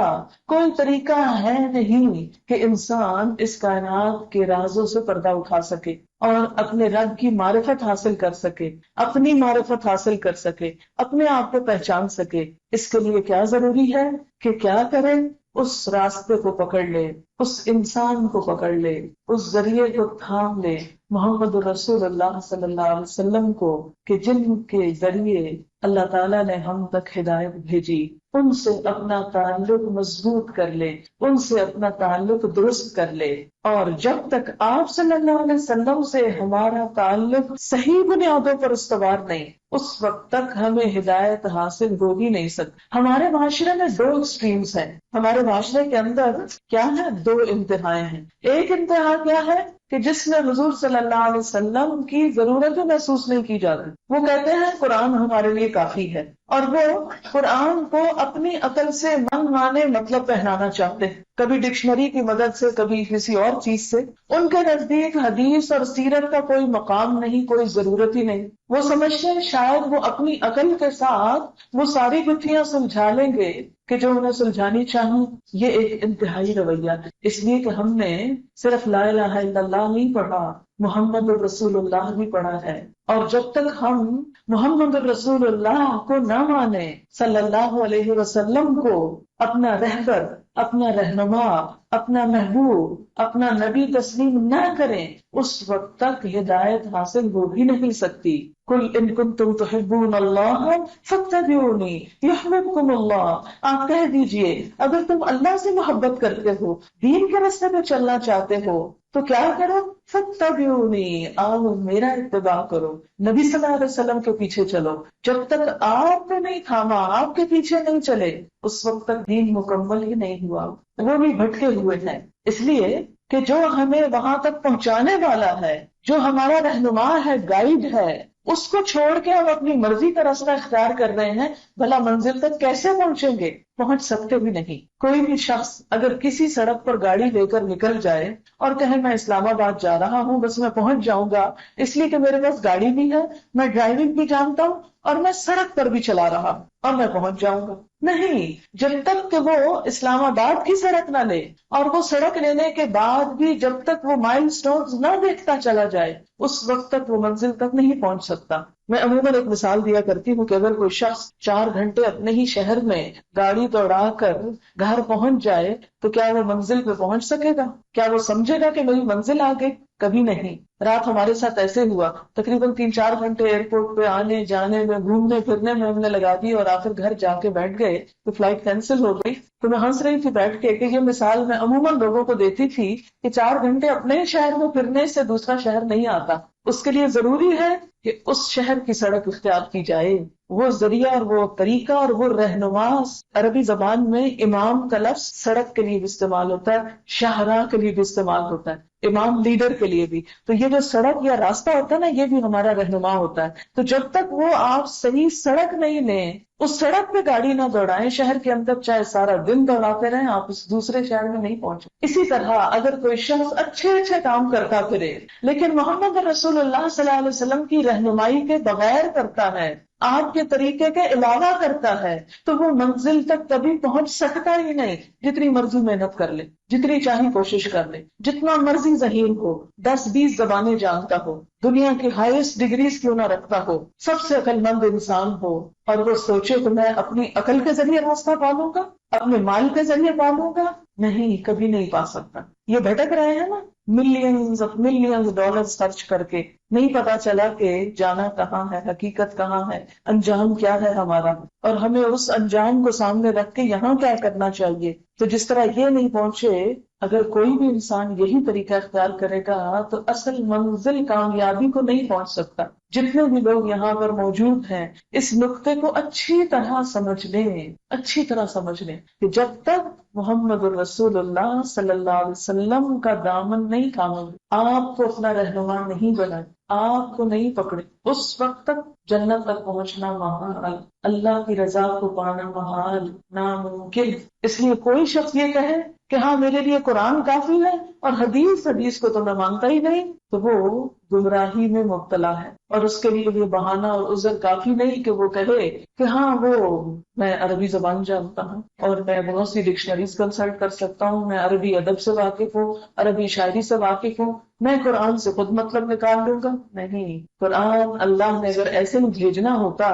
کوئی طریقہ ہے نہیں کہ انسان اس کائنات کے رازوں سے پردہ اٹھا سکے اور اپنے رب کی معرفت حاصل کر سکے، اپنی معرفت حاصل کر سکے، اپنے آپ کو پہچان سکے۔ اس کے لیے کیا ضروری ہے کہ کیا کرے؟ اس راستے کو پکڑ لے، اس انسان کو پکڑ لے، اس ذریعے کو تھام لے، محمد رسول اللہ صلی اللہ علیہ وسلم کو، کہ جن کے ذریعے اللہ تعالیٰ نے ہم تک ہدایت بھیجی، ان سے اپنا تعلق مضبوط کر لے، ان سے اپنا تعلق درست کر لے. اور جب تک آپ صلی اللہ علیہ وسلم سے ہمارا تعلق صحیح بنیادوں پر استوار نہیں، اس وقت تک ہمیں ہدایت حاصل ہو ہی نہیں سکتی. ہمارے معاشرے میں دو ایکسٹریمز ہیں. ہمارے معاشرے کے اندر کیا ہے؟ دو انتہائیں ہیں. ایک انتہا کیا ہے کہ جس میں حضور صلی اللہ علیہ وسلم کی ضرورتیں محسوس نہیں کی جاتی. وہ کہتے ہیں قرآن ہمارے لیے کافی ہے، اور وہ قرآن کو اپنی عقل سے من مانے مطلب پہنانا چاہتے ہیں، کبھی ڈکشنری کی مدد سے، کبھی کسی اور چیز سے. ان کے نزدیک حدیث اور سیرت کا کوئی مقام نہیں، کوئی ضرورت ہی نہیں. وہ سمجھتے ہیں شاید وہ اپنی عقل کے ساتھ وہ ساری گتھیاں سلجھا لیں گے کہ جو انہیں سلجھانی چاہوں. یہ ایک انتہائی رویہ ہے، اس لیے کہ ہم نے صرف لا الہ الا اللہ نہیں پڑھا، محمد الرسول اللہ بھی پڑھا ہے. اور جب تک ہم محمد الرسول اللہ کو نہ مانے، صلی اللہ علیہ وسلم کو اپنا رہبر، اپنا رہنما، اپنا محبوب، اپنا نبی تسلیم نہ کریں، اس وقت تک ہدایت حاصل ہو بھی نہیں سکتی. قل ان کنتم تحبون اللہ فاتبعونی یحببکم اللہ. آپ کہہ دیجئے اگر تم اللہ سے محبت کرتے ہو، دین کے راستے پہ چلنا چاہتے ہو، تو کیا کرو؟ فاتبعونی، آؤ میرا اتباع کرو، نبی صلی اللہ علیہ وسلم کے پیچھے چلو. جب تک آپ کو نہیں تھاما، آپ کے پیچھے نہیں چلے، اس وقت تک دین مکمل ہی نہیں ہوا. وہ بھی بھٹکے ہوئے ہیں. اس لیے کہ جو ہمیں وہاں تک پہنچانے والا ہے، جو ہمارا رہنما ہے، گائیڈ ہے، اس کو چھوڑ کے ہم اپنی مرضی کا راستہ اختیار کر رہے ہیں. بھلا منزل تک کیسے پہنچیں گے؟ پہنچ سکتے بھی نہیں. کوئی بھی شخص اگر کسی سڑک پر گاڑی لے کر نکل جائے اور کہے میں اسلام آباد جا رہا ہوں، بس میں پہنچ جاؤں گا اس لیے کہ میرے پاس گاڑی بھی ہے، میں ڈرائیونگ بھی جانتا ہوں، اور میں سڑک پر بھی چلا رہا ہوں اور میں پہنچ جاؤں گا. نہیں، جب تک کہ وہ اسلام آباد کی سڑک نہ لے، اور وہ سڑک لینے کے بعد بھی جب تک وہ مائل سٹونز نہ دیکھتا چلا جائے، اس وقت تک وہ منزل تک نہیں پہنچ سکتا. میں عموماً ایک مثال دیا کرتی ہوں کہ اگر کوئی شخص 4 گھنٹے اپنے ہی شہر میں گاڑی دوڑا کر گھر پہنچ جائے تو کیا وہ منزل پہ پہنچ سکے گا؟ کیا وہ سمجھے گا کہ میری منزل آ گئی؟ کبھی نہیں. رات ہمارے ساتھ ایسے ہوا، تقریباً 3-4 گھنٹے ایئرپورٹ پہ آنے جانے میں، گھومنے پھرنے میں ہم نے لگا دی، اور آخر گھر جا کے بیٹھ گئے تو فلائٹ کینسل ہو گئی. تو میں ہنس رہی تھی بیٹھ کے کہ یہ مثال میں عموماً لوگوں کو دیتی تھی کہ 4 گھنٹے اپنے شہر میں پھرنے سے دوسرا شہر نہیں آتا. اس کے لیے ضروری ہے کہ اس شہر کی سڑک اختیار کی جائے. وہ ذریعہ اور وہ طریقہ اور وہ رہنما، عربی زبان میں امام کا لفظ سڑک کے لیے بھی استعمال ہوتا ہے، شاہراہ کے لیے بھی استعمال ہوتا ہے، امام لیڈر کے لیے بھی. تو یہ جو سڑک یا راستہ ہوتا ہے نا، یہ بھی ہمارا رہنما ہوتا ہے. تو جب تک وہ آپ صحیح سڑک نہیں لیں، اس سڑک پہ گاڑی نہ دوڑائیں، شہر کے اندر چاہے سارا دن دوڑاتے رہیں، آپ اس دوسرے شہر میں نہیں پہنچے. اسی طرح اگر کوئی شخص اچھے کام کرتا پھرے لیکن محمد رسول اللہ صلی اللہ علیہ وسلم کی رہنمائی کے بغیر کرتا ہے، آپ کے طریقے کے علاوہ کرتا ہے، تو وہ منزل تک کبھی پہنچ سکتا ہی نہیں. جتنی مرضی محنت کر لے، جتنی چاہی کوشش کر لے، جتنا مرضی ذہین ہو، 10-20 زبانیں جانتا ہو، دنیا کی ہائیسٹ ڈگریز کیوں نہ رکھتا ہو، سب سے عقل مند انسان ہو، اور وہ سوچے کہ میں اپنی عقل کے ذریعے راستہ پالوں گا، اپنے مال کے ذریعے پالوں گا، نہیں، کبھی نہیں پا سکتا. یہ بھٹک رہے ہیں نا، ملینز ڈالر خرچ کر کے، نہیں پتا چلا کہ جانا کہاں ہے، حقیقت کہاں ہے، انجام کیا ہے ہمارا، اور ہمیں اس انجام کو سامنے رکھ کے یہاں کیا کرنا چاہیے. تو جس طرح یہ نہیں پہنچے، اگر کوئی بھی انسان یہی طریقہ اختیار کرے گا تو اصل منزل کامیابی کو نہیں پہنچ سکتا. جتنے بھی لوگ یہاں پر موجود ہیں اس نقطے کو اچھی طرح سمجھ لیں کہ جب تک محمد الرسول اللہ صلی اللہ علیہ وسلم کا دامن نہیں تھامو، آپ کو اپنا رہنما نہیں بنائے، آپ کو نہیں پکڑے، اس وقت تک جنت تک پہنچنا محال، اللہ کی رضا کو پانا محال، ناممکن. اس لیے کوئی شخص یہ کہے کہ ہاں میرے لیے قرآن کافی ہے اور حدیث کو تو میں مانتا ہی نہیں، تو وہ گمراہی میں مبتلا ہے. اور اس کے لیے یہ بہانہ اور عذر کافی نہیں کہ وہ کہے کہ ہاں میں عربی زبان جانتا ہوں اور میں بہت سی ڈکشنریز کنسلٹ کر سکتا ہوں، میں عربی ادب سے واقف ہوں، عربی شاعری سے واقف ہوں، میں قرآن سے خود مطلب نکال لوں گا. نہیں، قرآن اللہ نے اگر ایسے بھیجنا ہوتا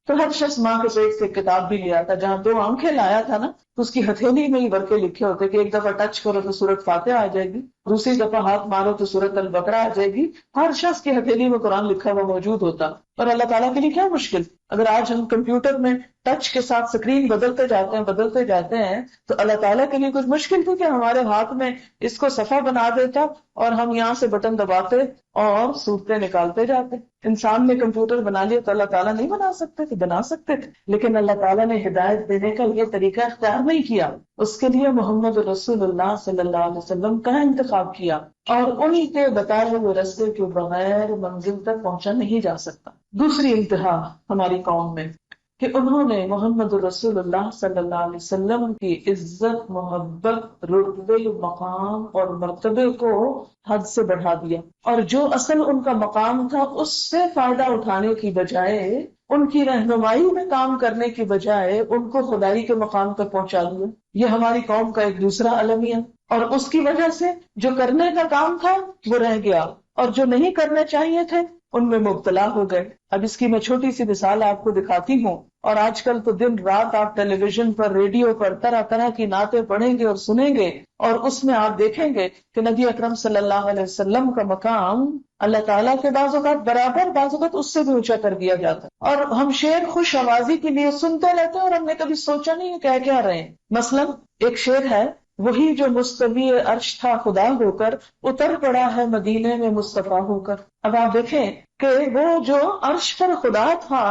تو ہر شخص ماں کے پیٹ سے کتاب بھی لیا تھا. جہاں 2 آنکھیں لایا تھا نا، تو اس کی ہتھیلی میں ہی ورقے لکھے ہوتے کہ ایک دفعہ ٹچ کرو تو سورۃ فاتحہ آ جائے گی، دوسری دفعہ ہاتھ مارو تو سورۃ البقرہ آ جائے گی. ہر شخص کی ہتھیلی میں قرآن لکھا ہوا موجود ہوتا. اور اللہ تعالیٰ کے لیے کیا مشکل. اگر آج ہم کمپیوٹر میں ٹچ کے ساتھ سکرین بدلتے جاتے ہیں تو اللہ تعالیٰ کے لیے کچھ مشکل تھی کہ ہمارے ہاتھ میں اس کو صفحہ بنا دیتا اور ہم یہاں سے بٹن دباتے اور صورتیں نکالتے جاتے. انسان نے کمپیوٹر بنا لیا تو اللہ تعالیٰ نہیں بنا سکتے تھے؟ بنا سکتے تھے. لیکن اللہ تعالیٰ نے ہدایت دینے کا یہ طریقہ اختیار نہیں کیا. اس کے لیے محمد رسول اللہ صلی اللہ علیہ وسلم کا انتخاب کیا اور انہی کے بتائے ہوئے راستے کے بغیر منزل تک پہنچا نہیں جا سکتا. دوسری انتہا ہماری قوم میں کہ انہوں نے محمد رسول اللہ صلی اللہ علیہ وسلم کی عزت، محبت، رتبے، مقام اور مرتبے کو حد سے بڑھا دیا، اور جو اصل ان کا مقام تھا اس سے فائدہ اٹھانے کی بجائے، ان کی رہنمائی میں کام کرنے کی بجائے ان کو خدائی کے مقام تک پہنچا دیا. یہ ہماری قوم کا ایک دوسرا المیہ، اور اس کی وجہ سے جو کرنے کا کام تھا وہ رہ گیا اور جو نہیں کرنے چاہیے تھے ان میں مبتلا ہو گئے. اب اس کی میں چھوٹی سی مثال آپ کو دکھاتی ہوں. اور آج کل تو دن رات آپ ٹیلی ویژن پر، ریڈیو پر طرح طرح کی نعتیں پڑھیں گے اور سنیں گے، اور اس میں آپ دیکھیں گے کہ نبی اکرم صلی اللہ علیہ وسلم کا مقام اللہ تعالیٰ کے بعض اوقات برابر، بعض اوقات اس سے بھی اونچا کر دیا جاتا. اور ہم شعر خوش آوازی کے لیے سنتے رہتے ہیں اور ہم نے کبھی سوچا نہیں ہے کہہ کیا رہے ہیں. مثلا ایک شعر ہے، وہی جو مستوی عرش تھا خدا ہو کر، اتر پڑا ہے مدینے میں مصطفیٰ ہو کر. اب آپ دیکھیں کہ وہ جو عرش پر خدا تھا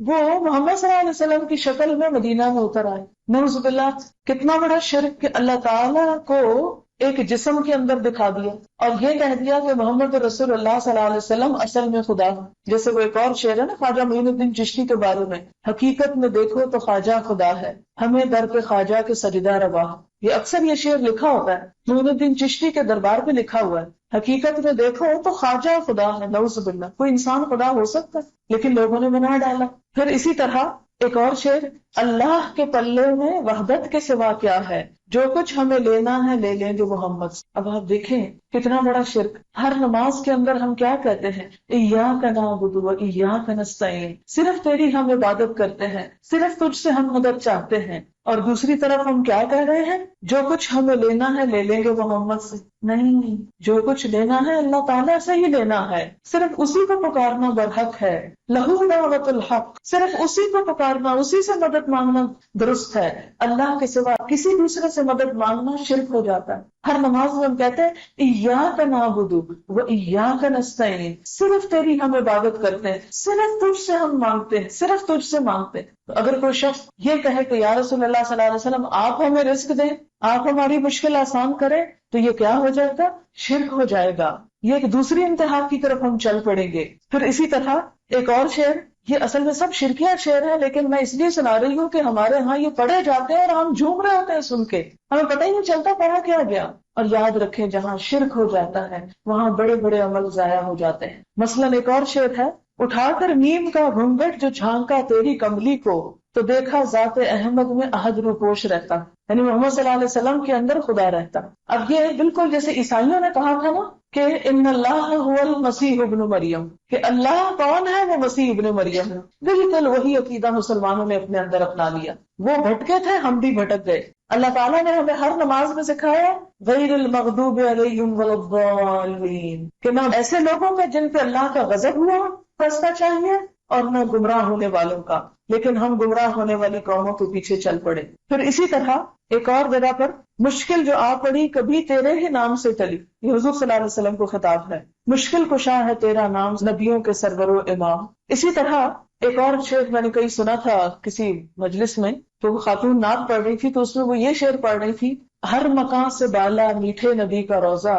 وہ محمد صلی اللہ علیہ وسلم کی شکل میں مدینہ میں اتر آئے. نعوذ باللہ، کتنا بڑا شرک کہ اللہ تعالیٰ کو ایک جسم کے اندر دکھا دیا اور یہ کہہ دیا کہ محمد رسول اللہ صلی اللہ علیہ وسلم اصل میں خدا ہے. جیسے وہ ایک اور شعر ہے نا خواجہ معین الدین چشتی کے بارے میں، حقیقت میں دیکھو تو خواجہ خدا ہے، ہمیں در پہ خواجہ کے سجدہ روا ہے. یہ اکثر یہ شعر لکھا ہوتا ہے، معین الدین چشتی کے دربار پہ لکھا ہوا ہے، حقیقت میں دیکھو تو خواجہ خدا ہے. نعوذ باللہ، کوئی انسان خدا ہو سکتا ہے؟ لیکن لوگوں نے بنا ڈالا. پھر اسی طرح ایک اور شعر، اللہ کے پلے میں وحدت کے سوا کیا ہے، جو کچھ ہمیں لینا ہے لے لیں گے محمد سے. اب آپ دیکھیں کتنا بڑا شرک. ہر نماز کے اندر ہم کیا کہتے ہیں؟ ایاک نعبد و ایاک نستعین، صرف تیری ہم عبادت کرتے ہیں، صرف تجھ سے ہم مدد چاہتے ہیں. اور دوسری طرف ہم کیا کہہ رہے ہیں؟ جو کچھ ہمیں لینا ہے لے لیں گے محمد سے. نہیں، جو کچھ لینا ہے اللہ تعالیٰ سے ہی لینا ہے، صرف اسی کو پکارنا برحق ہے. لہو دعوت الحق، صرف اسی کو پکارنا، اسی سے مدد مانگنا درست ہے. اللہ کے سوا کسی دوسرے سے مدد مانگنا شرک ہو جاتا ہے. ہر نماز میں ہم کہتے ہیں ایاک نعبد و ایاک نستعین، صرف تیری ہم عبادت کرتے ہیں، صرف تجھ سے ہم مانگتے ہیں، صرف تجھ سے مانگتے ہیں. تو اگر کوئی شخص یہ کہے کہ یا رسول اللہ صلی اللہ علیہ وسلم آپ ہمیں رزق دیں، آپ ہماری مشکل آسان کریں، تو یہ کیا ہو جائے گا؟ شرک ہو جائے گا. یہ ایک دوسری انتہا کی طرف ہم چل پڑیں گے. پھر اسی طرح ایک اور شعر، یہ اصل میں سب شرکیہ شعر ہے لیکن میں اس لیے سنا رہی ہوں کہ ہمارے ہاں یہ پڑھے جاتے ہیں اور ہم جھوم رہے ہوتے ہیں سن کے، ہمیں پتہ ہی نہیں چلتا پڑھا کیا گیا. اور یاد رکھیں جہاں شرک ہو جاتا ہے وہاں بڑے بڑے عمل ضائع ہو جاتے ہیں. مثلا ایک اور شعر ہے، اٹھا کر نیم کا گھونگھٹ جو جھانکا تیری کملی کو، تو دیکھا ذات احمد میں احد روپوش رہتا، یعنی محمد صلی اللہ علیہ وسلم کے اندر خدا رہتا. اب یہ بالکل جیسے عیسائیوں نے کہا تھا نا کہ ان اللہ هو المسیح ابن مریم، کہ اللہ کون ہے؟ وہ مسیح ابن مریم ہے. بالکل وہی عقیدہ مسلمانوں نے اپنے اندر اپنا لیا. وہ بھٹکے تھے، ہم بھی بھٹک گئے. اللہ تعالیٰ نے ہمیں ہر نماز میں سکھایا غیر المغضوب علیہم ولا الضالین، کہ نہ ایسے لوگوں میں جن پہ اللہ کا غضب ہوا فیصلہ چاہیے اور نہ گمراہ ہونے والوں کا، لیکن ہم گمراہ ہونے والی قوموں کے پیچھے چل پڑے. پھر اسی طرح ایک اور جگہ پر، مشکل جو آ پڑی کبھی تیرے ہی نام سے ٹلی، یہ حضور صلی اللہ علیہ وسلم کو خطاب ہے. مشکل کشا ہے تیرا نام، نبیوں کے سرور و امام. اسی طرح ایک اور شعر میں نے کہیں سنا تھا کسی مجلس میں، تو وہ خاتون نعت پڑھ رہی تھی تو اس میں وہ یہ شعر پڑھ رہی تھی، ہر مکان سے بالا میٹھے نبی کا روزہ،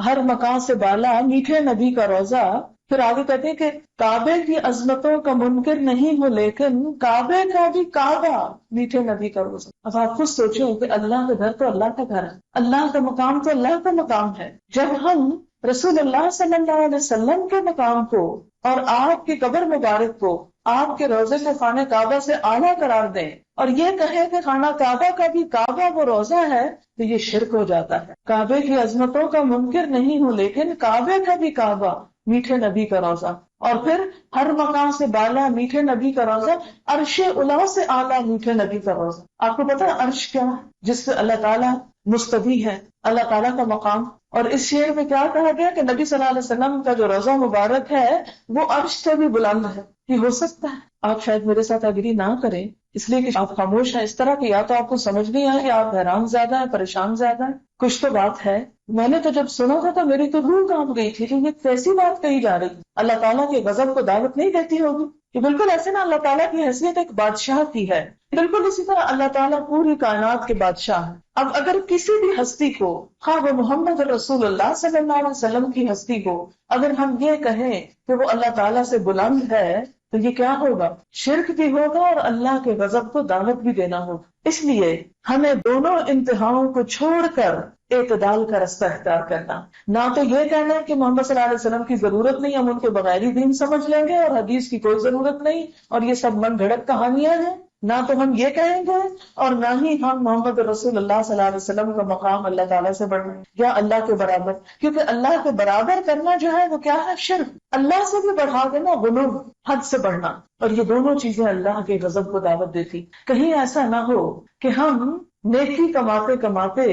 ہر مکان سے بالا میٹھے نبی کا روزہ. پھر آگے کہتے ہیں کہ کعبے کی عظمتوں کا منکر نہیں ہو لیکن کعبے کا بھی کعبہ میٹھے نبی کا روزہ. اب آپ خود سوچیں کہ اللہ کا گھر تو اللہ کا گھر ہے، اللہ کا مقام تو اللہ کا مقام ہے. جب ہم رسول اللہ صلی اللہ علیہ وسلم کے مقام کو اور آپ کی قبر مبارک کو آپ کے روزے سے خانہ کعبہ سے اعلیٰ قرار دیں اور یہ کہیں کہ خانہ کعبہ کا بھی کعبہ وہ روزہ ہے، تو یہ شرک ہو جاتا ہے. کعبے کی عظمتوں کا منکر نہیں ہوں لیکن کعبے کا بھی کعبہ میٹھے نبی کا روزہ. اور پھر ہر مقام سے بالا میٹھے نبی کا روزہ، عرش الا سے اعلیٰ میٹھے نبی کا روزہ. آپ کو پتا عرش کیا ہے؟ جس سے اللہ تعالیٰ مستوی ہے، اللہ تعالیٰ کا مقام. اور اس شعر میں کیا کہا گیا کہ نبی صلی اللہ علیہ وسلم کا جو روزہ مبارک ہے وہ عرش سے بھی بلند ہے. یہ ہو سکتا ہے آپ شاید میرے ساتھ اگری نہ کریں، اس لیے کہ آپ خاموش ہیں اس طرح کہ یا تو آپ کو سمجھ نہیں آئے، آپ حیران زیادہ ہے، پریشان زیادہ ہے. کچھ تو بات ہے. میں نے تو جب سنا تھا تو میری تو روح کانپ گئی تھی کہ یہ کیسی بات کہی جا رہی. اللہ تعالیٰ کے غضب کو دعوت نہیں دیتی ہوگی کہ بالکل ایسے نا. اللہ تعالیٰ کی حیثیت ایک بادشاہ کی ہے، بالکل اسی طرح اللہ تعالیٰ پوری کائنات کے بادشاہ ہے. اب اگر کسی بھی ہستی کو، خواہ وہ محمد رسول اللہ صلی اللہ علیہ وسلم کی ہستی کو، اگر ہم یہ کہیں کہ وہ اللہ تعالیٰ سے بلند ہے تو یہ کیا ہوگا؟ شرک بھی ہوگا اور اللہ کے غضب کو دعوت بھی دینا ہوگا. اس لیے ہمیں دونوں انتہاؤں کو چھوڑ کر اعتدال کا رستہ اختیار کرنا. نہ تو یہ کہنا کہ محمد صلی اللہ علیہ وسلم کی ضرورت نہیں، ہم ان کے بغیر ہی دین سمجھ لیں گے اور حدیث کی کوئی ضرورت نہیں اور یہ سب من گھڑت کہانیاں ہیں. نہ تو ہم یہ کہیں گے اور نہ ہی ہم محمد رسول اللہ صلی اللہ علیہ وسلم کا مقام اللہ تعالیٰ سے بڑھنا یا اللہ کے برابر. کیونکہ اللہ کے برابر کرنا جو ہے وہ کیا ہے؟ شرک. اللہ سے بھی بڑھا دینا غلو، حد سے بڑھنا. اور یہ دونوں چیزیں اللہ کے غضب کو دعوت دیتی. کہیں ایسا نہ ہو کہ ہم نیکی کماتے کماتے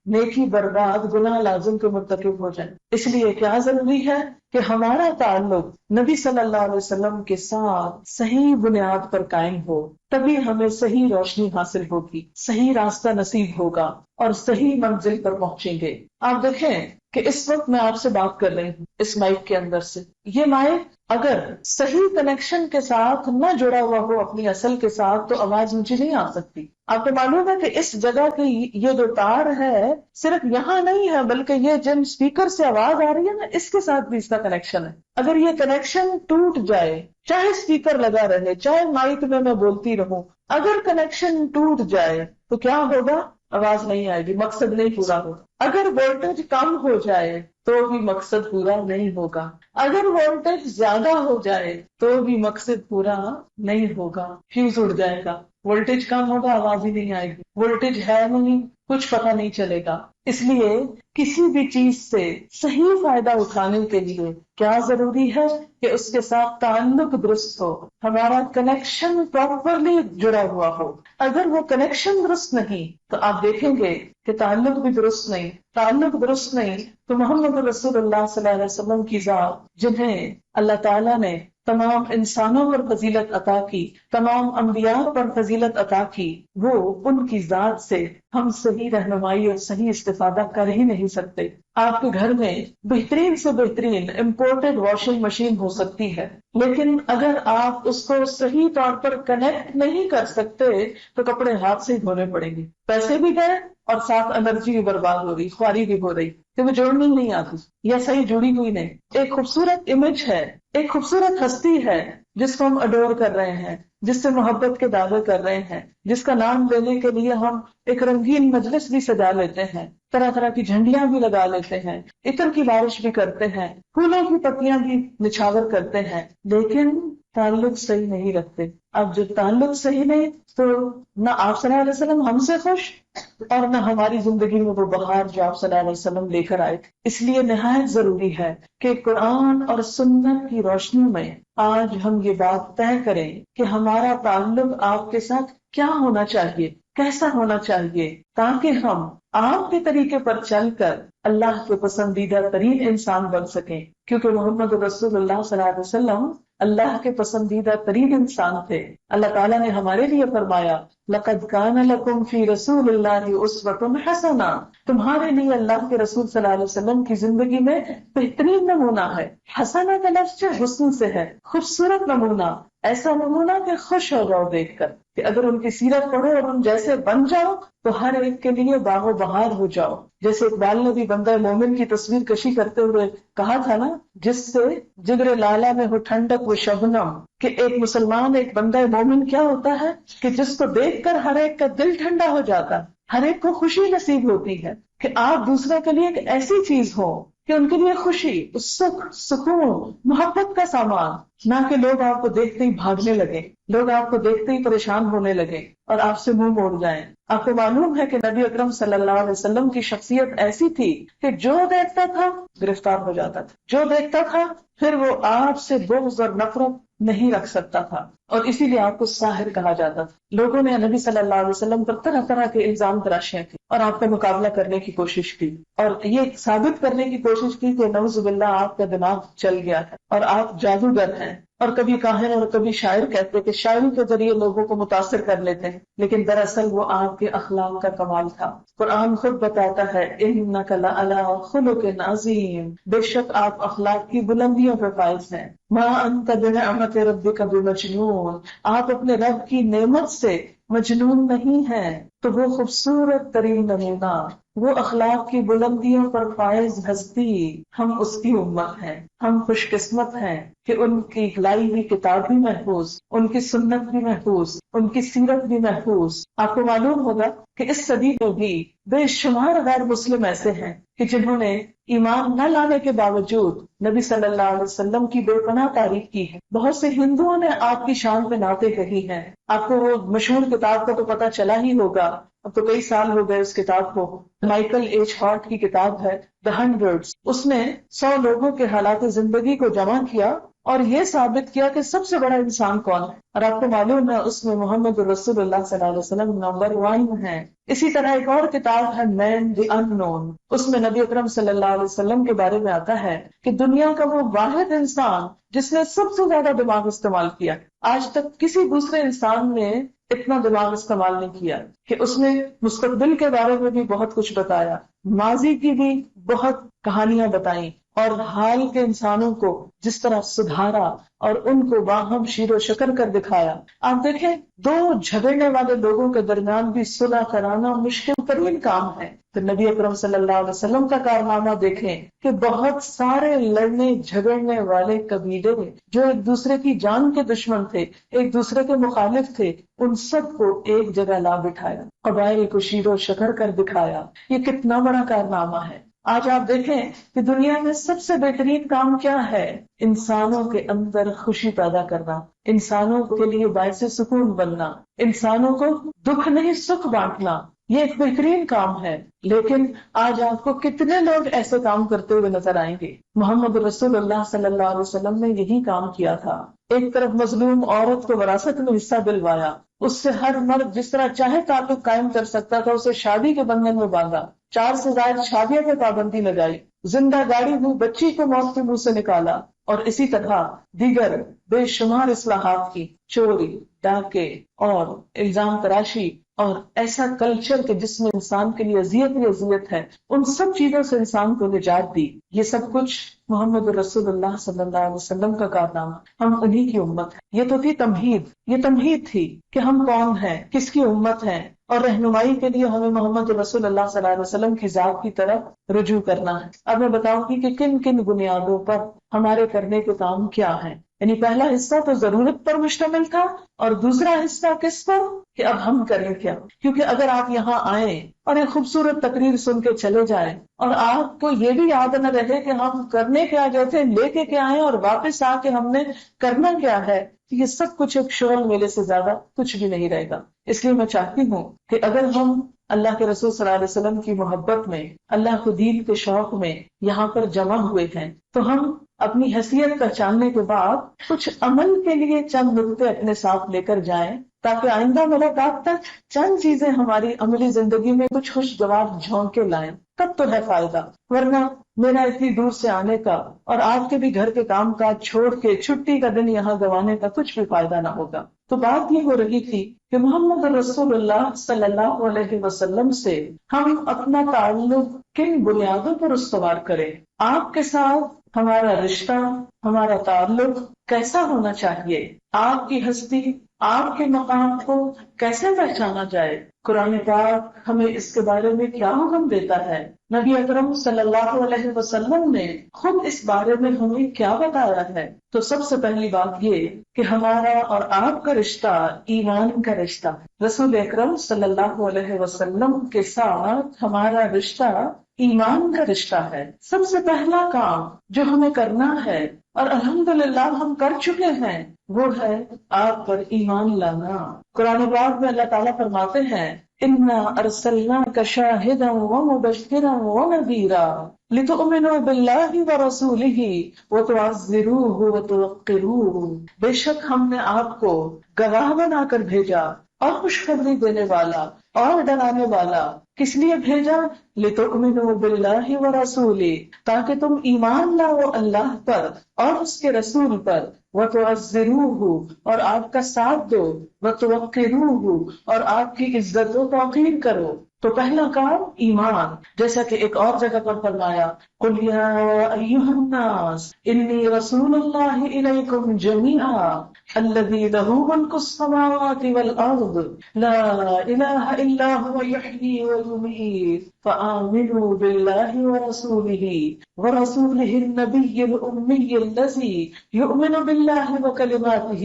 نیکی برباد، گناہ لازم کے مرتکب ہو جائیں. اس لیے کیا ضروری ہے کہ ہمارا تعلق نبی صلی اللہ علیہ وسلم کے ساتھ صحیح بنیاد پر قائم ہو، تبھی ہمیں صحیح روشنی حاصل ہوگی، صحیح راستہ نصیب ہوگا اور صحیح منزل پر پہنچیں گے. آپ دیکھیں کہ اس وقت میں آپ سے بات کر رہی ہوں اس مائک کے اندر سے. یہ مائک اگر صحیح کنیکشن کے ساتھ نہ جڑا ہوا ہو اپنی اصل کے ساتھ تو آواز نیچے نہیں آ سکتی. آپ کو معلوم ہے کہ اس جگہ کی یہ جو تار ہے صرف یہاں نہیں ہے بلکہ یہ جن اسپیکر سے آواز آ رہی ہے نا اس کے ساتھ بھی اس کا کنیکشن ہے. اگر یہ کنیکشن ٹوٹ جائے، چاہے اسپیکر لگا رہے، چاہے مائک میں بولتی رہوں، اگر کنیکشن ٹوٹ جائے تو کیا ہوگا؟ آواز نہیں آئے گی، مقصد نہیں پورا ہوگا. اگر وولٹیج کم ہو جائے تو بھی مقصد پورا نہیں ہوگا. اگر وولٹیج زیادہ ہو جائے تو بھی مقصد پورا نہیں ہوگا. فیوز اڑ جائے گا. وولٹیج کم ہوگا، آواز ہی نہیں آئے گی. وولٹیج ہے نہیں، کچھ پتہ نہیں چلے گا. اس لیے کسی بھی چیز سے صحیح فائدہ اٹھانے کے لیے کیا ضروری ہے کہ اس کے ساتھ تعلق درست ہو، ہمارا کنیکشن پراپرلی جڑا ہوا ہو. اگر وہ کنیکشن درست نہیں تو آپ دیکھیں گے کہ تعلق بھی درست نہیں. تعلق درست نہیں تو محمد رسول اللہ صلی اللہ علیہ وسلم کی ذات، جنہیں اللہ تعالیٰ نے تمام انسانوں پر فضیلت عطا کی، تمام انبیاء پر فضیلت عطا کی، وہ ان کی ذات سے ہم صحیح رہنمائی اور صحیح استفادہ کر ہی نہیں سکتے. آپ کے گھر میں بہترین سے بہترین امپورٹڈ واشنگ مشین ہو سکتی ہے، لیکن اگر آپ اس کو صحیح طور پر کنیکٹ نہیں کر سکتے تو کپڑے ہاتھ سے ہی دھونے پڑیں گے. پیسے بھی گئے اور ساتھ انرجی بھی برباد ہو رہی، خواری بھی ہو رہی کہ وہ جوڑنی نہیں آتی یا صحیح جڑی ہوئی نہیں. ایک خوبصورت امیج ہے، ایک خوبصورت ہستی ہے جس کو ہم اڈور کر رہے ہیں، جس سے محبت کے دعوے کر رہے ہیں، جس کا نام لینے کے لیے ہم ایک رنگین مجلس بھی سجا لیتے ہیں، طرح طرح کی جھنڈیاں بھی لگا لیتے ہیں، عطر کی بارش بھی کرتے ہیں، پھولوں کی پتیاں بھی نچھاور کرتے ہیں، لیکن تعلق صحیح نہیں رکھتے. اب جب تعلق صحیح نہیں تو نہ آپ صلی اللہ علیہ وسلم ہم سے خوش اور نہ ہماری زندگی میں وہ بہار جو آپ صلی اللہ علیہ وسلم لے کر آئے. اس لیے نہایت ضروری ہے کہ قرآن اور سنت کی روشنی میں آج ہم یہ بات طے کریں کہ ہمارا تعلق آپ کے ساتھ کیا ہونا چاہیے، کیسا ہونا چاہیے، تاکہ ہم آپ کے طریقے پر چل کر اللہ کے پسندیدہ ترین انسان بن سکیں. کیونکہ محمد رسول اللہ صلی اللہ علیہ وسلم اللہ کے پسندیدہ ترین انسان تھے. اللہ تعالیٰ نے ہمارے لیے فرمایا لَقَدْ كَانَ لَكُمْ فِي رَسُولِ اللَّهِ أُسْوَةٌ حَسَنَةٌ، تمہارے لیے اللہ کے رسول صلی اللہ علیہ وسلم کی زندگی میں بہترین نمونہ ہے. حسنہ کا لفظ حسن سے ہے، خوبصورت نمونہ، ایسا نمونہ کہ خوش ہو جاؤ دیکھ کر کہ اگر ان کی سیرت پڑھو اور ان جیسے بن جاؤ تو ہر ایک کے لیے باغ و بہار ہو جاؤ. جیسے اقبال نے بھی بندہ مومن کی تصویر کشی کرتے ہوئے کہا تھا نا، جس سے جگر لالا میں ہو ٹھنڈک و شبنم، کہ ایک مسلمان، ایک بندہ مومن کیا ہوتا ہے کہ جس کو دیکھ کر ہر ایک کا دل ٹھنڈا ہو جاتا ہے، ہر ایک کو خوشی نصیب ہوتی ہے کہ آپ دوسرے کے لیے ایک ایسی چیز ہو کہ ان کے لیے خوشی، سکھ، سکون، محبت کا سامان، نہ کہ لوگ آپ کو دیکھتے ہی بھاگنے لگے، لوگ آپ کو دیکھتے ہی پریشان ہونے لگے اور آپ سے منہ موڑ جائیں۔ آپ کو معلوم ہے کہ نبی اکرم صلی اللہ علیہ وسلم کی شخصیت ایسی تھی کہ جو دیکھتا تھا گرفتار ہو جاتا تھا، جو دیکھتا تھا پھر وہ آپ سے بغض اور نفرت نہیں رکھ سکتا تھا، اور اسی لیے آپ کو ساحر کہا جاتا تھا۔ لوگوں نے نبی صلی اللہ علیہ وسلم پر طرح طرح کے الزام تراشے تھے اور آپ کا مقابلہ کرنے کی کوشش کی، اور یہ ثابت کرنے کی کوشش کی کہ نعوذ باللہ آپ کا دماغ چل گیا ہے اور آپ جادوگر ہیں، اور کبھی کاہن اور کبھی شاعر کہتے کہ شاعری کے ذریعے لوگوں کو متاثر کر لیتے ہیں، لیکن دراصل وہ آپ کے اخلاق کا کمال تھا۔ قرآن خود بتاتا ہے انک لعلی خلق عظیم، بے شک آپ اخلاق کی بلندیوں پر فائز ہیں۔ ما انت بنعمت ربک بمجنون، آپ اپنے رب کی نعمت سے مجنون نہیں ہیں۔ تو وہ خوبصورت ترین نمونہ، وہ اخلاق کی بلندیوں پر فائز ہستی، ہم اس کی امت ہیں۔ ہم خوش قسمت ہیں کہ ان کی لائی ہوئی کتاب بھی محفوظ، ان کی سنت بھی محفوظ، ان کی سیرت بھی محفوظ۔ آپ کو معلوم ہوگا کہ اس صدی میں بھی بے شمار غیر مسلم ایسے ہیں کہ جنہوں نے ایمان نہ لانے کے باوجود نبی صلی اللہ علیہ وسلم کی بے پناہ تعریف کی ہے۔ بہت سے ہندوؤں نے آپ کی شان پہ نعتیں کہی ہیں۔ آپ کو وہ مشہور کتاب کا تو پتہ چلا ہی ہوگا، اب تو کئی سال ہو گئے اس کتاب کو، مائیکل ایچ ہارٹ کی کتاب ہے The Hundreds۔ اس نے 100 لوگوں کے حالات زندگی کو جمع کیا اور یہ ثابت کیا کہ سب سے بڑا انسان کون ہے، اور آپ کو معلوم ہے اس میں محمد رسول اللہ صلی اللہ علیہ وسلم نمبر 1 ہے۔ اسی طرح ایک اور کتاب ہے مین دی ان نون، اس میں نبی اکرم صلی اللہ علیہ وسلم کے بارے میں آتا ہے کہ دنیا کا وہ واحد انسان جس نے سب سے زیادہ دماغ استعمال کیا، آج تک کسی دوسرے انسان نے اتنا دماغ استعمال نہیں کیا، کہ اس نے مستقبل کے بارے میں بھی بہت کچھ بتایا، ماضی کی بھی بہت کہانیاں بتائیں، اور حال کے انسانوں کو جس طرح سدھارا اور ان کو باہم شیر و شکر کر دکھایا۔ آپ دیکھیں 2 جھگڑنے والے لوگوں کے درمیان بھی صلح کرانا مشکل ترین کام ہے، تو نبی اکرم صلی اللہ علیہ وسلم کا کارنامہ دیکھیں کہ بہت سارے لڑنے جھگڑنے والے قبیلے جو ایک دوسرے کی جان کے دشمن تھے، ایک دوسرے کے مخالف تھے، ان سب کو ایک جگہ لا بٹھایا، قبائل کو شیر و شکر کر دکھایا۔ یہ کتنا بڑا کارنامہ ہے۔ آج آپ دیکھیں کہ دنیا میں سب سے بہترین کام کیا ہے؟ انسانوں کے اندر خوشی پیدا کرنا، انسانوں کے لیے باعث سکون بننا، انسانوں کو دکھ نہیں سکھ بانٹنا، یہ ایک بہترین کام ہے۔ لیکن آج آپ کو کتنے لوگ ایسے کام کرتے ہوئے نظر آئیں گے؟ محمد رسول اللہ صلی اللہ علیہ وسلم نے یہی کام کیا تھا۔ ایک طرف مظلوم عورت کو وراثت میں حصہ دلوایا، اس سے ہر مرد جس طرح چاہے تعلق قائم کر سکتا تھا اسے شادی کے بندھن میں باندھا، 4 سے زائد شادیوں پہ پابندی لگائی، زندہ گاڑی ہوئی بچی کو موت کے منہ سے نکالا، اور اسی طرح دیگر بے شمار اصلاحات کی، چوری، ڈاکے اور الزام تراشی، اور ایسا کلچر کہ جس میں انسان کے لیے اذیت ہی اذیت ہے، ان سب چیزوں سے انسان کو نجات دی۔ یہ سب کچھ محمد رسول اللہ صلی اللہ علیہ وسلم کا کارنامہ، ہم انہی کی امت ہے۔ یہ تو تھی تمہید، یہ تمہید تھی کہ ہم کون ہیں، کس کی امت ہیں، اور رہنمائی کے لیے ہمیں محمد رسول اللہ صلی اللہ علیہ وسلم کی ذات کی طرف رجوع کرنا ہے۔ اب میں بتاؤں گی کہ کن کن بنیادوں پر ہمارے کرنے کے کام کیا ہیں۔ یعنی پہلا حصہ تو ضرورت پر مشتمل تھا، اور دوسرا حصہ کس پر کہ اب ہم کریں کیا۔ کیونکہ اگر آپ یہاں آئیں اور ایک خوبصورت تقریر سن کے چلے جائیں اور آپ کو یہ بھی یاد نہ رہے کہ ہم کرنے کیا گئے تھے، لے کے کیا آئے اور واپس آ کے ہم نے کرنا کیا ہے، یہ سب کچھ ایک شغل میلے سے زیادہ کچھ بھی نہیں رہے گا۔ اس لیے میں چاہتی ہوں کہ اگر ہم اللہ کے رسول صلی اللہ علیہ وسلم کی محبت میں، اللہ کو دین کے شوق میں یہاں پر جمع ہوئے ہیں، تو ہم اپنی حیثیت پہچاننے کے بعد کچھ عمل کے لیے چند نقطے اپنے ساتھ لے کر جائیں، تاکہ آئندہ ملاقات تک چند چیزیں ہماری عملی زندگی میں کچھ خوشگوار جھونکے لائیں، تب تو ہے فائدہ۔ ورنہ میرا اتنی دور سے آنے کا اور آپ کے بھی گھر کے کام کاج چھوڑ کے چھٹی کا دن یہاں گوانے کا کچھ بھی فائدہ نہ ہوگا۔ تو بات یہ ہو رہی تھی کہ محمد رسول اللہ صلی اللہ علیہ وسلم سے ہم اپنا تعلق کن بنیادوں پر استوار کریں۔ آپ کے ساتھ ہمارا رشتہ، ہمارا تعلق کیسا ہونا چاہیے، آپ کی ہستی، آپ کے مقام کو کیسے پہچانا جائے۔ قرآن پاک ہمیں اس کے بارے میں کیا حکم دیتا ہے، نبی اکرم صلی اللہ علیہ وسلم نے خود اس بارے میں ہمیں کیا بتایا ہے۔ تو سب سے پہلی بات یہ کہ ہمارا اور آپ کا رشتہ ایمان کا رشتہ ہے۔ رسول اکرم صلی اللہ علیہ وسلم کے ساتھ ہمارا رشتہ ایمان کا رشتہ ہے. سب سے پہلا کام جو ہمیں کرنا ہے اور الحمدللہ ہم کر چکے ہیں وہ ہے آپ پر ایمان لانا. قرآن پاک میں اللہ تعالیٰ فرماتے ہیں اِنَّا أَرْسَلْنَاكَ شَاهِدًا وَمُبَشِّرًا وَنَذِيرًا لِتُؤْمِنُوا بِاللَّهِ وَرَسُولِهِ وَتُعَزِّرُوهُ وَتُوَقِّرُوهُ. بے شک ہم نے آپ کو گواہ بنا کر بھیجا اور خوشخبری دینے والا اور ڈرانے والا. کس لیے بھیجا؟ لِتُؤْمِنُوا بِاللَّهِ وَرَسُولِهِ تاکہ تم ایمان لاؤ اللہ پر اور اس کے رسول پر. وَتُعَزِّرُوهُ اور آپ کا ساتھ دو. وَتُوَقِّرُوهُ اور آپ کی عزت و توقیر کرو. تو پہلا کام ایمان، جیسا کہ ایک اور جگہ پر فرمایا قُلْ يَا أَيُّهَا النَّاسُ إِنِّي رَسُولُ اللَّهِ إِلَيْكُمْ جَمِيعًا الَّذِي لَهُ مُلْكُ السَّمَاوَاتِ وَالْأَرْضِ لَا إِلَهَ إِلَّا هُوَ يُحْيِي وَيُمِيتُ فَآمِنُوا بِاللَّهِ وَرَسُولِهِ النَّبِيِّ الْأُمِّيِّ الَّذِي يُؤْمِنُ بِاللَّهِ وَكَلِمَاتِهِ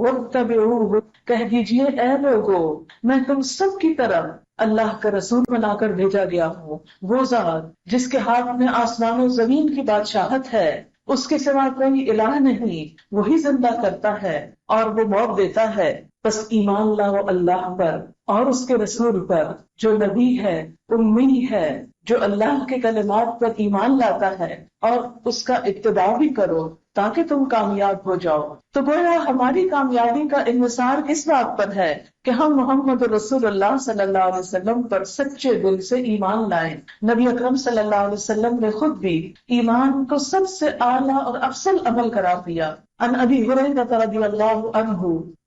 وَاتَّبِعُوهُ. کہہ دیجئے اے لوگو میں تم سب کی طرف اللہ کا رسول بنا کر بھیجا گیا ہوں. وہ ذات جس کے ہاتھ میں آسمان و زمین کی بادشاہت ہے، اس کے سوا کوئی الہ نہیں. وہی زندہ کرتا ہے اور وہ موت دیتا ہے. بس ایمان لاؤ اللہ پر اور اس کے رسول پر جو نبی ہے، امی ہے، جو اللہ کے کلمات پر ایمان لاتا ہے اور اس کا اتباع بھی کرو تاکہ تم کامیاب ہو جاؤ. تو گویا ہماری کامیابی کا انحصار اس بات پر ہے کہ ہم محمد رسول اللہ صلی اللہ علیہ وسلم پر سچے دل سے ایمان لائیں. نبی اکرم صلی اللہ علیہ وسلم نے خود بھی ایمان کو سب سے اعلیٰ اور افضل عمل قرار دیا. عن ابی ہریرہ رضی اللہ عنہ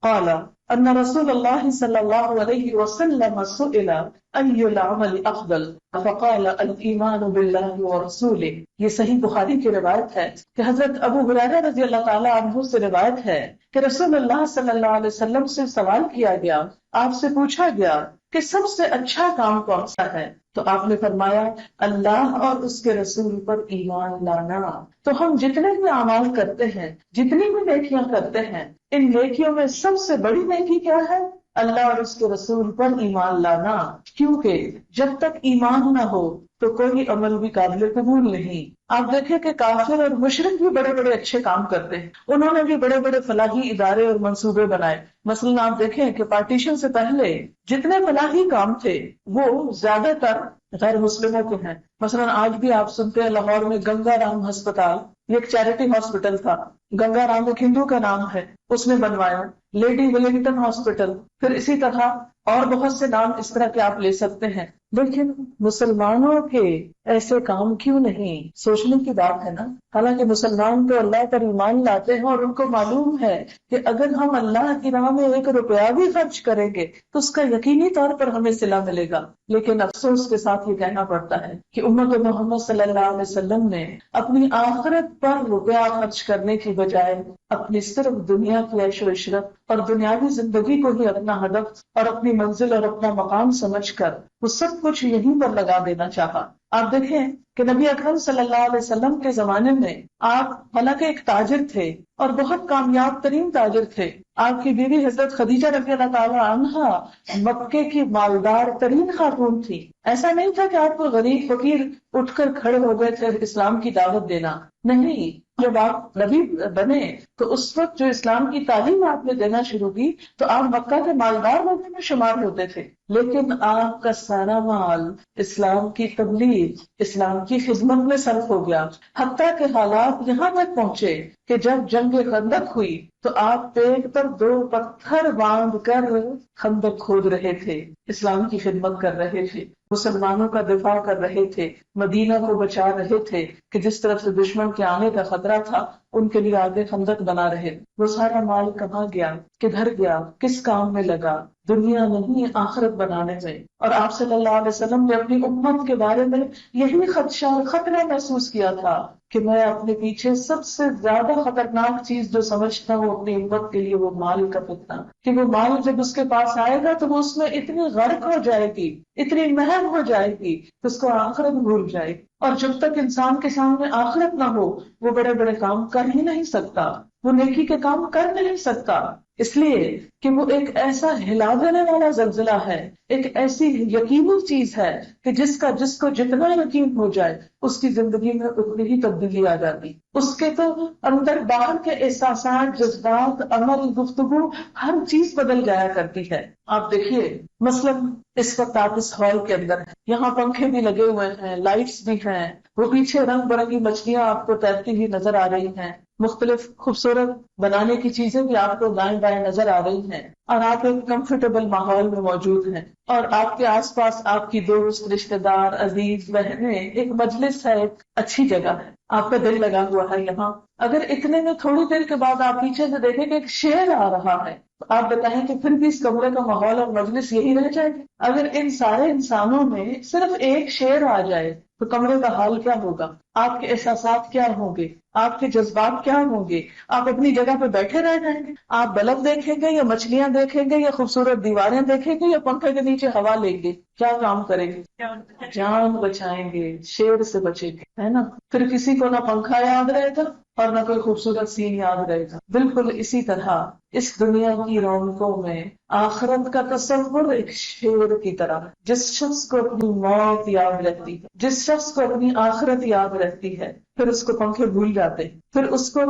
قال ان رسول اللہ صلی اللہ علیہ وسلم سئل ای العمل افضل فقال الایمان باللہ ورسولہ. یہ صحیح بخاری کی روایت ہے کہ حضرت ابو ہریرہ رضی اللہ تعالی عنہ سے روایت ہے کہ رسول اللہ صلی اللہ علیہ وسلم سے سوال کیا گیا، آپ سے پوچھا گیا کہ سب سے اچھا کام کون سا ہے؟ تو آپ نے فرمایا اللہ اور اس کے رسول پر ایمان لانا. تو ہم جتنے بھی اعمال کرتے ہیں، جتنی بھی نیکیاں کرتے ہیں، ان نیکیوں میں سب سے بڑی نیکی کیا ہے؟ اللہ اور اس کے رسول پر ایمان لانا. کیونکہ جب تک ایمان نہ ہو تو کوئی عمل بھی قابل قبول نہیں. آپ دیکھیں کہ کافر اور مشرک بھی بڑے بڑے اچھے کام کرتے ہیں، انہوں نے بھی بڑے بڑے فلاحی ادارے اور منصوبے بنائے. مثلا آپ دیکھیں کہ پارٹیشن سے پہلے جتنے فلاحی کام تھے وہ زیادہ تر غیر مسلموں کے ہیں. مثلا آج بھی آپ سنتے ہیں لاہور میں گنگا رام ہسپتال، یہ ایک چیریٹی ہاسپٹل تھا. گنگا رام ایک ہندو کا نام ہے، اس نے بنوایا. لیڈی ولنگٹن ہاسپٹل، پھر اسی طرح اور بہت سے نام اس طرح کے آپ لے سکتے ہیں. لیکن مسلمانوں کے ایسے کام کیوں نہیں؟ سوچنے کی بات ہے نا. حالانکہ مسلمان تو اللہ پر ایمان لاتے ہیں اور ان کو معلوم ہے کہ اگر ہم اللہ کی راہ میں 1 روپیہ بھی خرچ کریں گے تو اس کا یقینی طور پر ہمیں صلہ ملے گا. لیکن افسوس کے ساتھ یہ کہنا پڑتا ہے کہ امت محمد صلی اللہ علیہ وسلم نے اپنی آخرت پر روپیہ خرچ کرنے کی بجائے اپنی صرف دنیا کی عیش و عشرت اور دنیاوی زندگی کو ہی اپنا ہدف اور اپنی منزل اور اپنا مقام سمجھ کر وہ سب کچھ یہیں پر لگا دینا چاہا. آپ دیکھیں کہ نبی اکرم صلی اللہ علیہ وسلم کے زمانے میں آپ حالانکہ ایک تاجر تھے اور بہت کامیاب ترین تاجر تھے. آپ کی بیوی حضرت خدیجہ رضی اللہ تعالی عنہا مکے کی مالدار ترین خاتون تھی. ایسا نہیں تھا کہ آپ کو غریب فقیر اٹھ کر کھڑے ہو گئے تھے اسلام کی دعوت دینا. نہیں، جب آپ نبی بنے تو اس وقت جو اسلام کی تعلیم آپ نے دینا شروع کی تو آپ مکہ کے مالدار لوگوں میں شمار ہوتے تھے. لیکن آپ کا سارا مال اسلام کی تبلیغ، اسلام کی خدمت میں صرف ہو گیا. حتیٰ کہ حالات یہاں تک پہنچے کہ جب جنگ خندق ہوئی تو آپ پیٹ پر 2 پتھر باندھ کر خندق کھود رہے تھے، اسلام کی خدمت کر رہے تھے، مسلمانوں کا دفاع کر رہے تھے، مدینہ کو بچا رہے تھے کہ جس طرف سے دشمن کے آنے کا خطرہ تھا ان کے لیے آگے خندق بنا رہے. وہ سارا مال کہاں گیا، کدھر گیا، کس کام میں لگا؟ دنیا نہیں، آخرت بنانے میں. اور آپ صلی اللہ علیہ وسلم نے اپنی امت کے بارے میں یہی خدشہ اور خطرہ محسوس کیا تھا کہ میں اپنے پیچھے سب سے زیادہ خطرناک چیز جو سمجھتا ہوں اپنی امت کے لیے وہ مال کا فتنہ، کہ وہ مال جب اس کے پاس آئے گا تو وہ اس میں اتنی غرق ہو جائے گی، اتنی مہر ہو جائے گی کہ اس کو آخرت بھول جائے گی. اور جب تک انسان کے سامنے آخرت نہ ہو وہ بڑے بڑے کام کر ہی نہیں سکتا. وہ نیکی کے کام کر نہیں سکتا، اس لیے کہ وہ ایک ایسا ہلا دینے والا زلزلہ ہے، ایک ایسی یقینی چیز ہے کہ جس کو جتنا یقین ہو جائے اس کی زندگی میں اتنی ہی تبدیلی آ جاتی، اس کے تو اندر باہر کے احساسات، جذبات، عمل، گفتگو، ہر چیز بدل جایا کرتی ہے۔ آپ دیکھیے مثلاً اس وقت آپ اس ہال کے اندر ہیں، یہاں پنکھے بھی لگے ہوئے ہیں، لائٹس بھی ہیں، وہ پیچھے رنگ برنگی مچھلیاں آپ کو تیرتی ہوئی نظر آ رہی ہیں، مختلف خوبصورت بنانے کی چیزیں بھی آپ کو دائیں بائیں نظر آ رہی ہیں، اور آپ ایک کمفرٹیبل ماحول میں موجود ہیں، اور آپ کے آس پاس آپ کی دوست، رشتے دار، عزیز، بہنیں، ایک مجلس ہے، ایک اچھی جگہ ہے، آپ کا دل لگا ہوا ہے یہاں۔ اگر اتنے میں تھوڑی دیر کے بعد آپ پیچھے سے دیکھیں کہ ایک شیر آ رہا ہے، تو آپ بتائیں کہ پھر بھی اس کمرے کا ماحول اور مجلس یہی رہ جائے گی؟ اگر ان سارے انسانوں میں صرف ایک شیر آ جائے تو کمرے کا حال کیا ہوگا؟ آپ کے احساسات کیا ہوں گے؟ آپ کے جذبات کیا ہوں گے؟ آپ اپنی جگہ پہ بیٹھے رہ جائیں گے؟ آپ بلب دیکھیں گے یا مچھلیاں دیکھیں گے یا خوبصورت دیواریں دیکھیں گے یا پنکھے کے نیچے ہوا لیں گے؟ کیا کام کریں گے؟ جان بچائیں گے، شیر سے بچیں گے، ہے نا؟ پھر کسی کو نہ پنکھا یاد رہے گا اور نہ کوئی خوبصورت سین یاد رہے گا۔ بالکل اسی طرح اس دنیا کی رونقوں میں آخرت کا تصور ایک شیر کی طرح ہے۔ جس شخص کو اپنی موت یاد رہتی ہے، جس شخص کو اپنی آخرت یاد رہتی ہے، پھر اس کو پنکھے بھول جاتے ہیں، پھر اس کو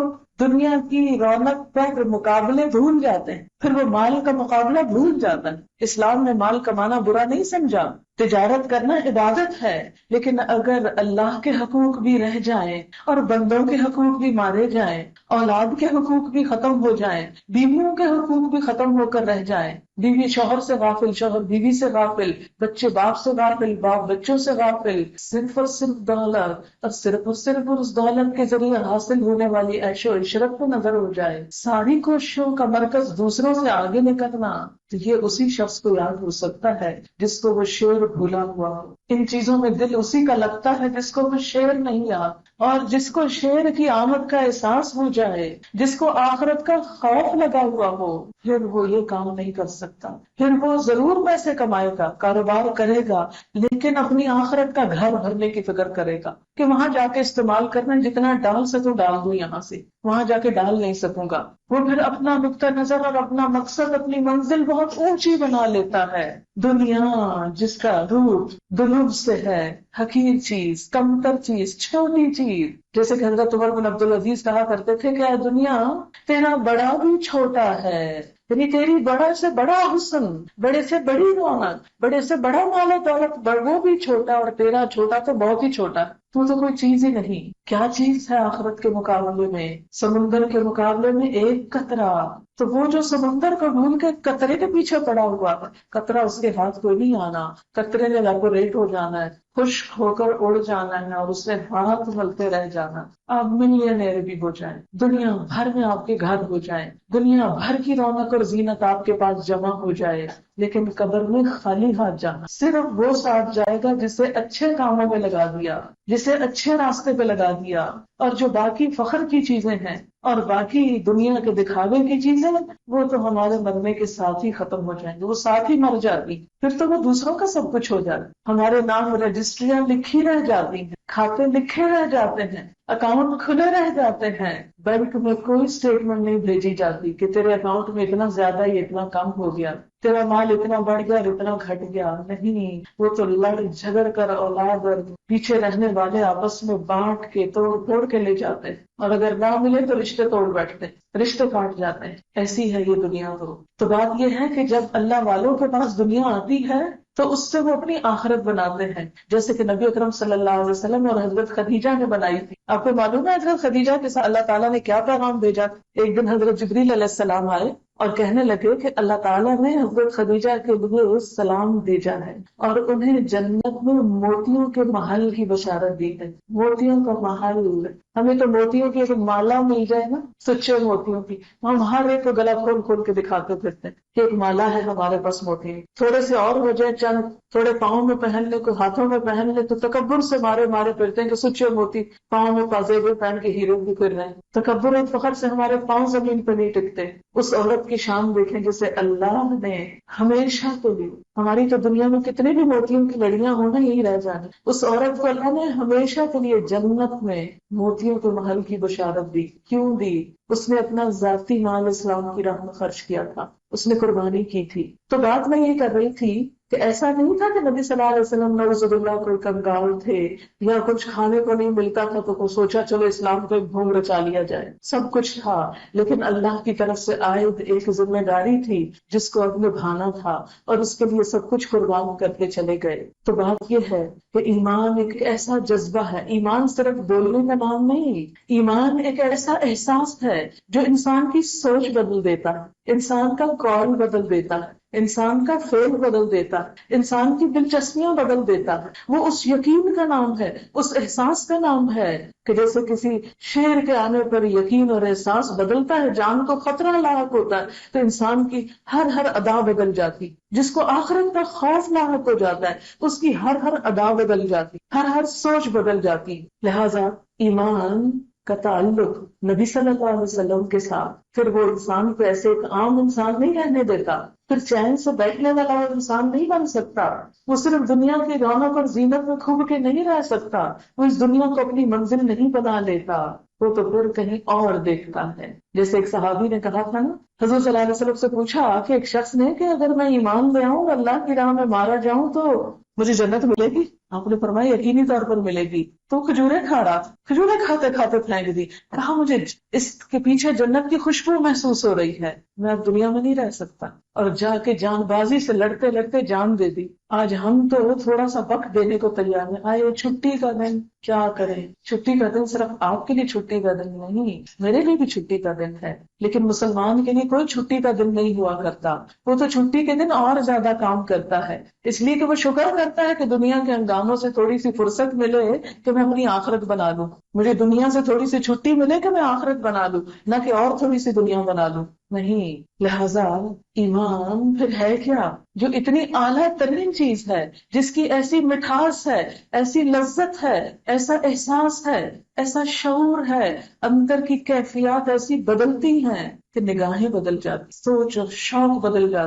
دنیا کی رونق پر مقابلے بھول جاتے ہیں، پھر وہ مال کا مقابلہ بھول جاتا ہے۔ اسلام نے مال کمانا برا نہیں سمجھا، تجارت کرنا عبادت ہے، لیکن اگر اللہ کے حقوق بھی رہ جائیں اور بندوں کے حقوق بھی مارے جائیں، اولاد کے حقوق بھی ختم ہو جائیں، بیویوں کے حقوق بھی ختم ہو کر رہ جائیں، بیوی شوہر سے غافل، شوہر بیوی سے غافل، بچے باپ سے غافل، باپ بچوں سے غافل، صرف اور صرف دولت، اور صرف اس دولت کے ذریعے حاصل ہونے والی عیش و عشرت کو نظر ہو جائے، ساری کوششوں کا مرکز دوسروں سے آگے نکلنا، تو یہ اسی شخص کو یاد ہو سکتا ہے جس کو وہ شعر بھولا ہوا ہو۔ ان چیزوں میں دل اسی کا لگتا ہے جس کو وہ شعر نہیں یاد، اور جس کو شعر کی آمد کا احساس ہو جائے، جس کو آخرت کا خوف لگا ہوا ہو، پھر وہ یہ کام نہیں کر سکتا۔ پھر وہ ضرور پیسے کمائے گا، کاروبار کرے گا، لیکن اپنی آخرت کا گھر بھرنے کی فکر کرے گا کہ وہاں جا کے استعمال کرنا، جتنا ڈال سکوں ڈال دوں، یہاں سے وہاں جا کے ڈال نہیں سکوں گا۔ وہ پھر اپنا نقطہ نظر اور اپنا مقصد، اپنی منزل بہت اونچی بنا لیتا ہے۔ دنیا جس کا روپ دنوب سے ہے، حقیر چیز، کمتر چیز، چھوٹی چیز، جیسے کہ حضرت عمر بن عبدالعزیز کہا کرتے تھے کہ اے دنیا تیرا بڑا بھی چھوٹا ہے، یعنی تیری بڑا سے بڑا حسن، بڑے سے بڑی رونق، بڑے سے بڑا مال و دولت، وہ بھی چھوٹا، اور تیرا چھوٹا تو بہت ہی چھوٹا، تو کوئی چیز ہی نہیں۔ کیا چیز ہے آخرت کے مقابلے میں؟ سمندر کے مقابلے میں ایک قطرہ۔ تو وہ جو سمندر کو ڈھونڈ کے قطرے کے پیچھے پڑا ہوا ہے، قطرہ اس کے ہاتھ کو نہیں آنا، قطرے نے ایواپوریٹ ہو جانا ہے، خشک ہو کر اڑ جانا ہے، اور اس سے ہاتھ ملتے رہ جانا۔ آپ ملینئر بھی ہو جائیں، دنیا بھر میں آپ کے گھر ہو جائیں، دنیا بھر کی رونق اور زینت آپ کے پاس جمع ہو جائے، لیکن قبر میں خالی ہاتھ جانا۔ صرف وہ ساتھ جائے گا جسے اچھے کاموں میں لگا دیا، جسے اچھے راستے پہ لگا دیا، اور جو باقی فخر کی چیزیں ہیں اور باقی دنیا کے دکھاوے کی چیزیں، وہ تو ہمارے مرنے کے ساتھ ہی ختم ہو جائیں گے، وہ ساتھ ہی مر جاتی، پھر تو وہ دوسروں کا سب کچھ ہو جاتا۔ ہمارے نام رجسٹریاں لکھی رہ جاتی ہیں، کھاتے لکھے رہ جاتے ہیں، اکاؤنٹ کھلے رہ جاتے ہیں، بینک میں کوئی اسٹیٹمنٹ نہیں بھیجی جاتی کہ تیرے اکاؤنٹ میں اتنا زیادہ یہ اتنا کم ہو گیا، تیرا مال اتنا بڑھ گیا اور اتنا گھٹ گیا۔ نہیں، وہ تو لڑ جھگڑ کر اولاد اور پیچھے رہنے والے آپس میں بانٹ کے توڑ پھوڑ کے لے جاتے ہیں، اور اگر نہ ملے تو رشتے توڑ بیٹھتے ہیں، رشتے کاٹ جاتے ہیں۔ ایسی ہے یہ دنیا۔ تو بات یہ ہے کہ جب اللہ والوں کے پاس دنیا آتی ہے تو اس سے وہ اپنی آخرت بناتے ہیں، جیسے کہ نبی اکرم صلی اللہ علیہ وسلم اور حضرت خدیجہ نے بنائی تھی۔ آپ کو معلوم ہے حضرت خدیجہ کے ساتھ اللہ تعالیٰ نے کیا پیغام بھیجا؟ ایک دن حضرت جبریل علیہ السلام آئے اور کہنے لگے کہ اللہ تعالیٰ نے حضرت خدیجہ کے لیے سلام بھیجا ہے اور انہیں جنت میں موتیوں کے محل کی بشارت دی ہے۔ موتیوں کا محل، ہمیں تو موتیوں کی ایک مالا مل جائے نا، سچے موتیوں کی، ہم ہر ایک کو گلا کھول کھول کے دکھاتے پھرتے ہیں کہ ایک مالا ہے ہمارے پاس موتی، تھوڑے سے اور ہو جائے، چند تھوڑے پاؤں میں پہن لے، کوئی ہاتھوں میں پہن لے، تو تکبر سے مارے مارے پھرتے ہیں کہ سچے موتی پاؤں میں پازیبے پہن کے ہیرو بھی پھر رہے ہیں۔ تکبر اور فخر سے ہمارے پاؤں زمین پہ نہیں ٹکتے۔ اس عورت عورت کی شان دیکھیں جسے اللہ نے ہمیشہ کے لیے، ہماری تو دنیا میں کتنے بھی موتیوں کی لڑیاں ہونا یہی رہ جانے، اس عورت کو اللہ نے ہمیشہ کے لیے جنت میں موتیوں کے محل کی بشارت دی. کیوں دی؟ اس نے اپنا ذاتی مال اسلام کی راہ میں خرچ کیا تھا، اس نے قربانی کی تھی. تو بات میں یہ کر رہی تھی کہ ایسا نہیں تھا کہ نبی صلی اللہ علیہ وسلم نعوذ باللہ کوئی کنگال تھے یا کچھ کھانے کو نہیں ملتا تھا تو کوئی سوچا چلو اسلام کو ایک بھونگ رچا لیا جائے. سب کچھ تھا، لیکن اللہ کی طرف سے عائد ایک ذمہ داری تھی جس کو اب نبھانا تھا، اور اس کے لیے سب کچھ قربان کرتے چلے گئے. تو بات یہ ہے کہ ایمان ایک ایسا جذبہ ہے، ایمان صرف بولنے کا نام نہیں، ایمان ایک ایسا احساس ہے جو انسان کی سوچ بدل دیتا ہے، انسان کا قول بدل دیتا ہے، انسان کا فعل بدل دیتا ہے، انسان کی دلچسپیاں بدل دیتا ہے. وہ اس یقین کا نام ہے، اس احساس کا نام ہے کہ جیسے کسی شیر کے آنے پر یقین اور احساس بدلتا ہے، جان کو خطرہ لاحق ہوتا ہے تو انسان کی ہر ادا بدل جاتی. جس کو آخرت کا خوف لاحق ہو جاتا ہے اس کی ہر ادا بدل جاتی، ہر سوچ بدل جاتی. لہذا ایمان کا تعلق نبی صلی اللہ علیہ وسلم کے ساتھ، پھر وہ انسان کو ایسے ایک عام انسان نہیں رہنے دیتا، پھر چین سے بیٹھنے والا وہ انسان نہیں بن سکتا، وہ صرف دنیا کی رونق اور زینت میں کھب کے نہیں رہ سکتا، وہ اس دنیا کو اپنی منزل نہیں بنا لیتا، وہ تو پھر کہیں اور دیکھتا ہے. جیسے ایک صحابی نے کہا تھا نا، حضور صلی اللہ علیہ وسلم سے پوچھا کہ ایک شخص نے کہ اگر میں ایمان لے آؤں اور اللہ کی راہ میں مارا جاؤں تو مجھے جنت ملے گی؟ آپ نے فرمایا یقینی طور پر ملے گی. تو کھجوریں کھا رہا تھا، کھجوریں کھاتے کھاتے پھینک دی. کہا مجھے اس کے پیچھے جنت کی خوشبو محسوس ہو رہی ہے، میں اب دنیا میں نہیں رہ سکتا، اور جا کے جان بازی سے لڑتے لڑتے جان دے دی. آج ہم تو تھوڑا سا وقت دینے کو تیار ہیں. آئے چھٹی کا دن، کیا کریں؟ چھٹی کا دن صرف آپ کے لیے چھٹی کا دن نہیں، میرے لیے بھی چھٹی کا دن ہے، لیکن مسلمان کے لیے کوئی چھٹی کا دن نہیں ہوا کرتا. وہ تو چھٹی کے دن اور زیادہ کام کرتا ہے، اس لیے کہ وہ شکر کرتا ہے کہ دنیا کے ہنگاموں سے تھوڑی سی فرصت ملے کہ میں اپنی آخرت بنا لوں، مجھے دنیا سے تھوڑی سی چھٹی ملے کہ میں آخرت بنا لوں، نہ کہ اور تھوڑی سی دنیا بنا لوں. نہیں، لہذا ایمان پھر ہے کیا؟ جو اتنی اعلیٰ ترین چیز ہے، جس کی ایسی مٹھاس ہے، ایسی لذت ہے، ایسا احساس ہے، ایسا شعور ہے، اندر کی کیفیات ایسی بدلتی ہیں کہ نگاہیں بدل جاتی، سوچ اور شوق بدل جاتی.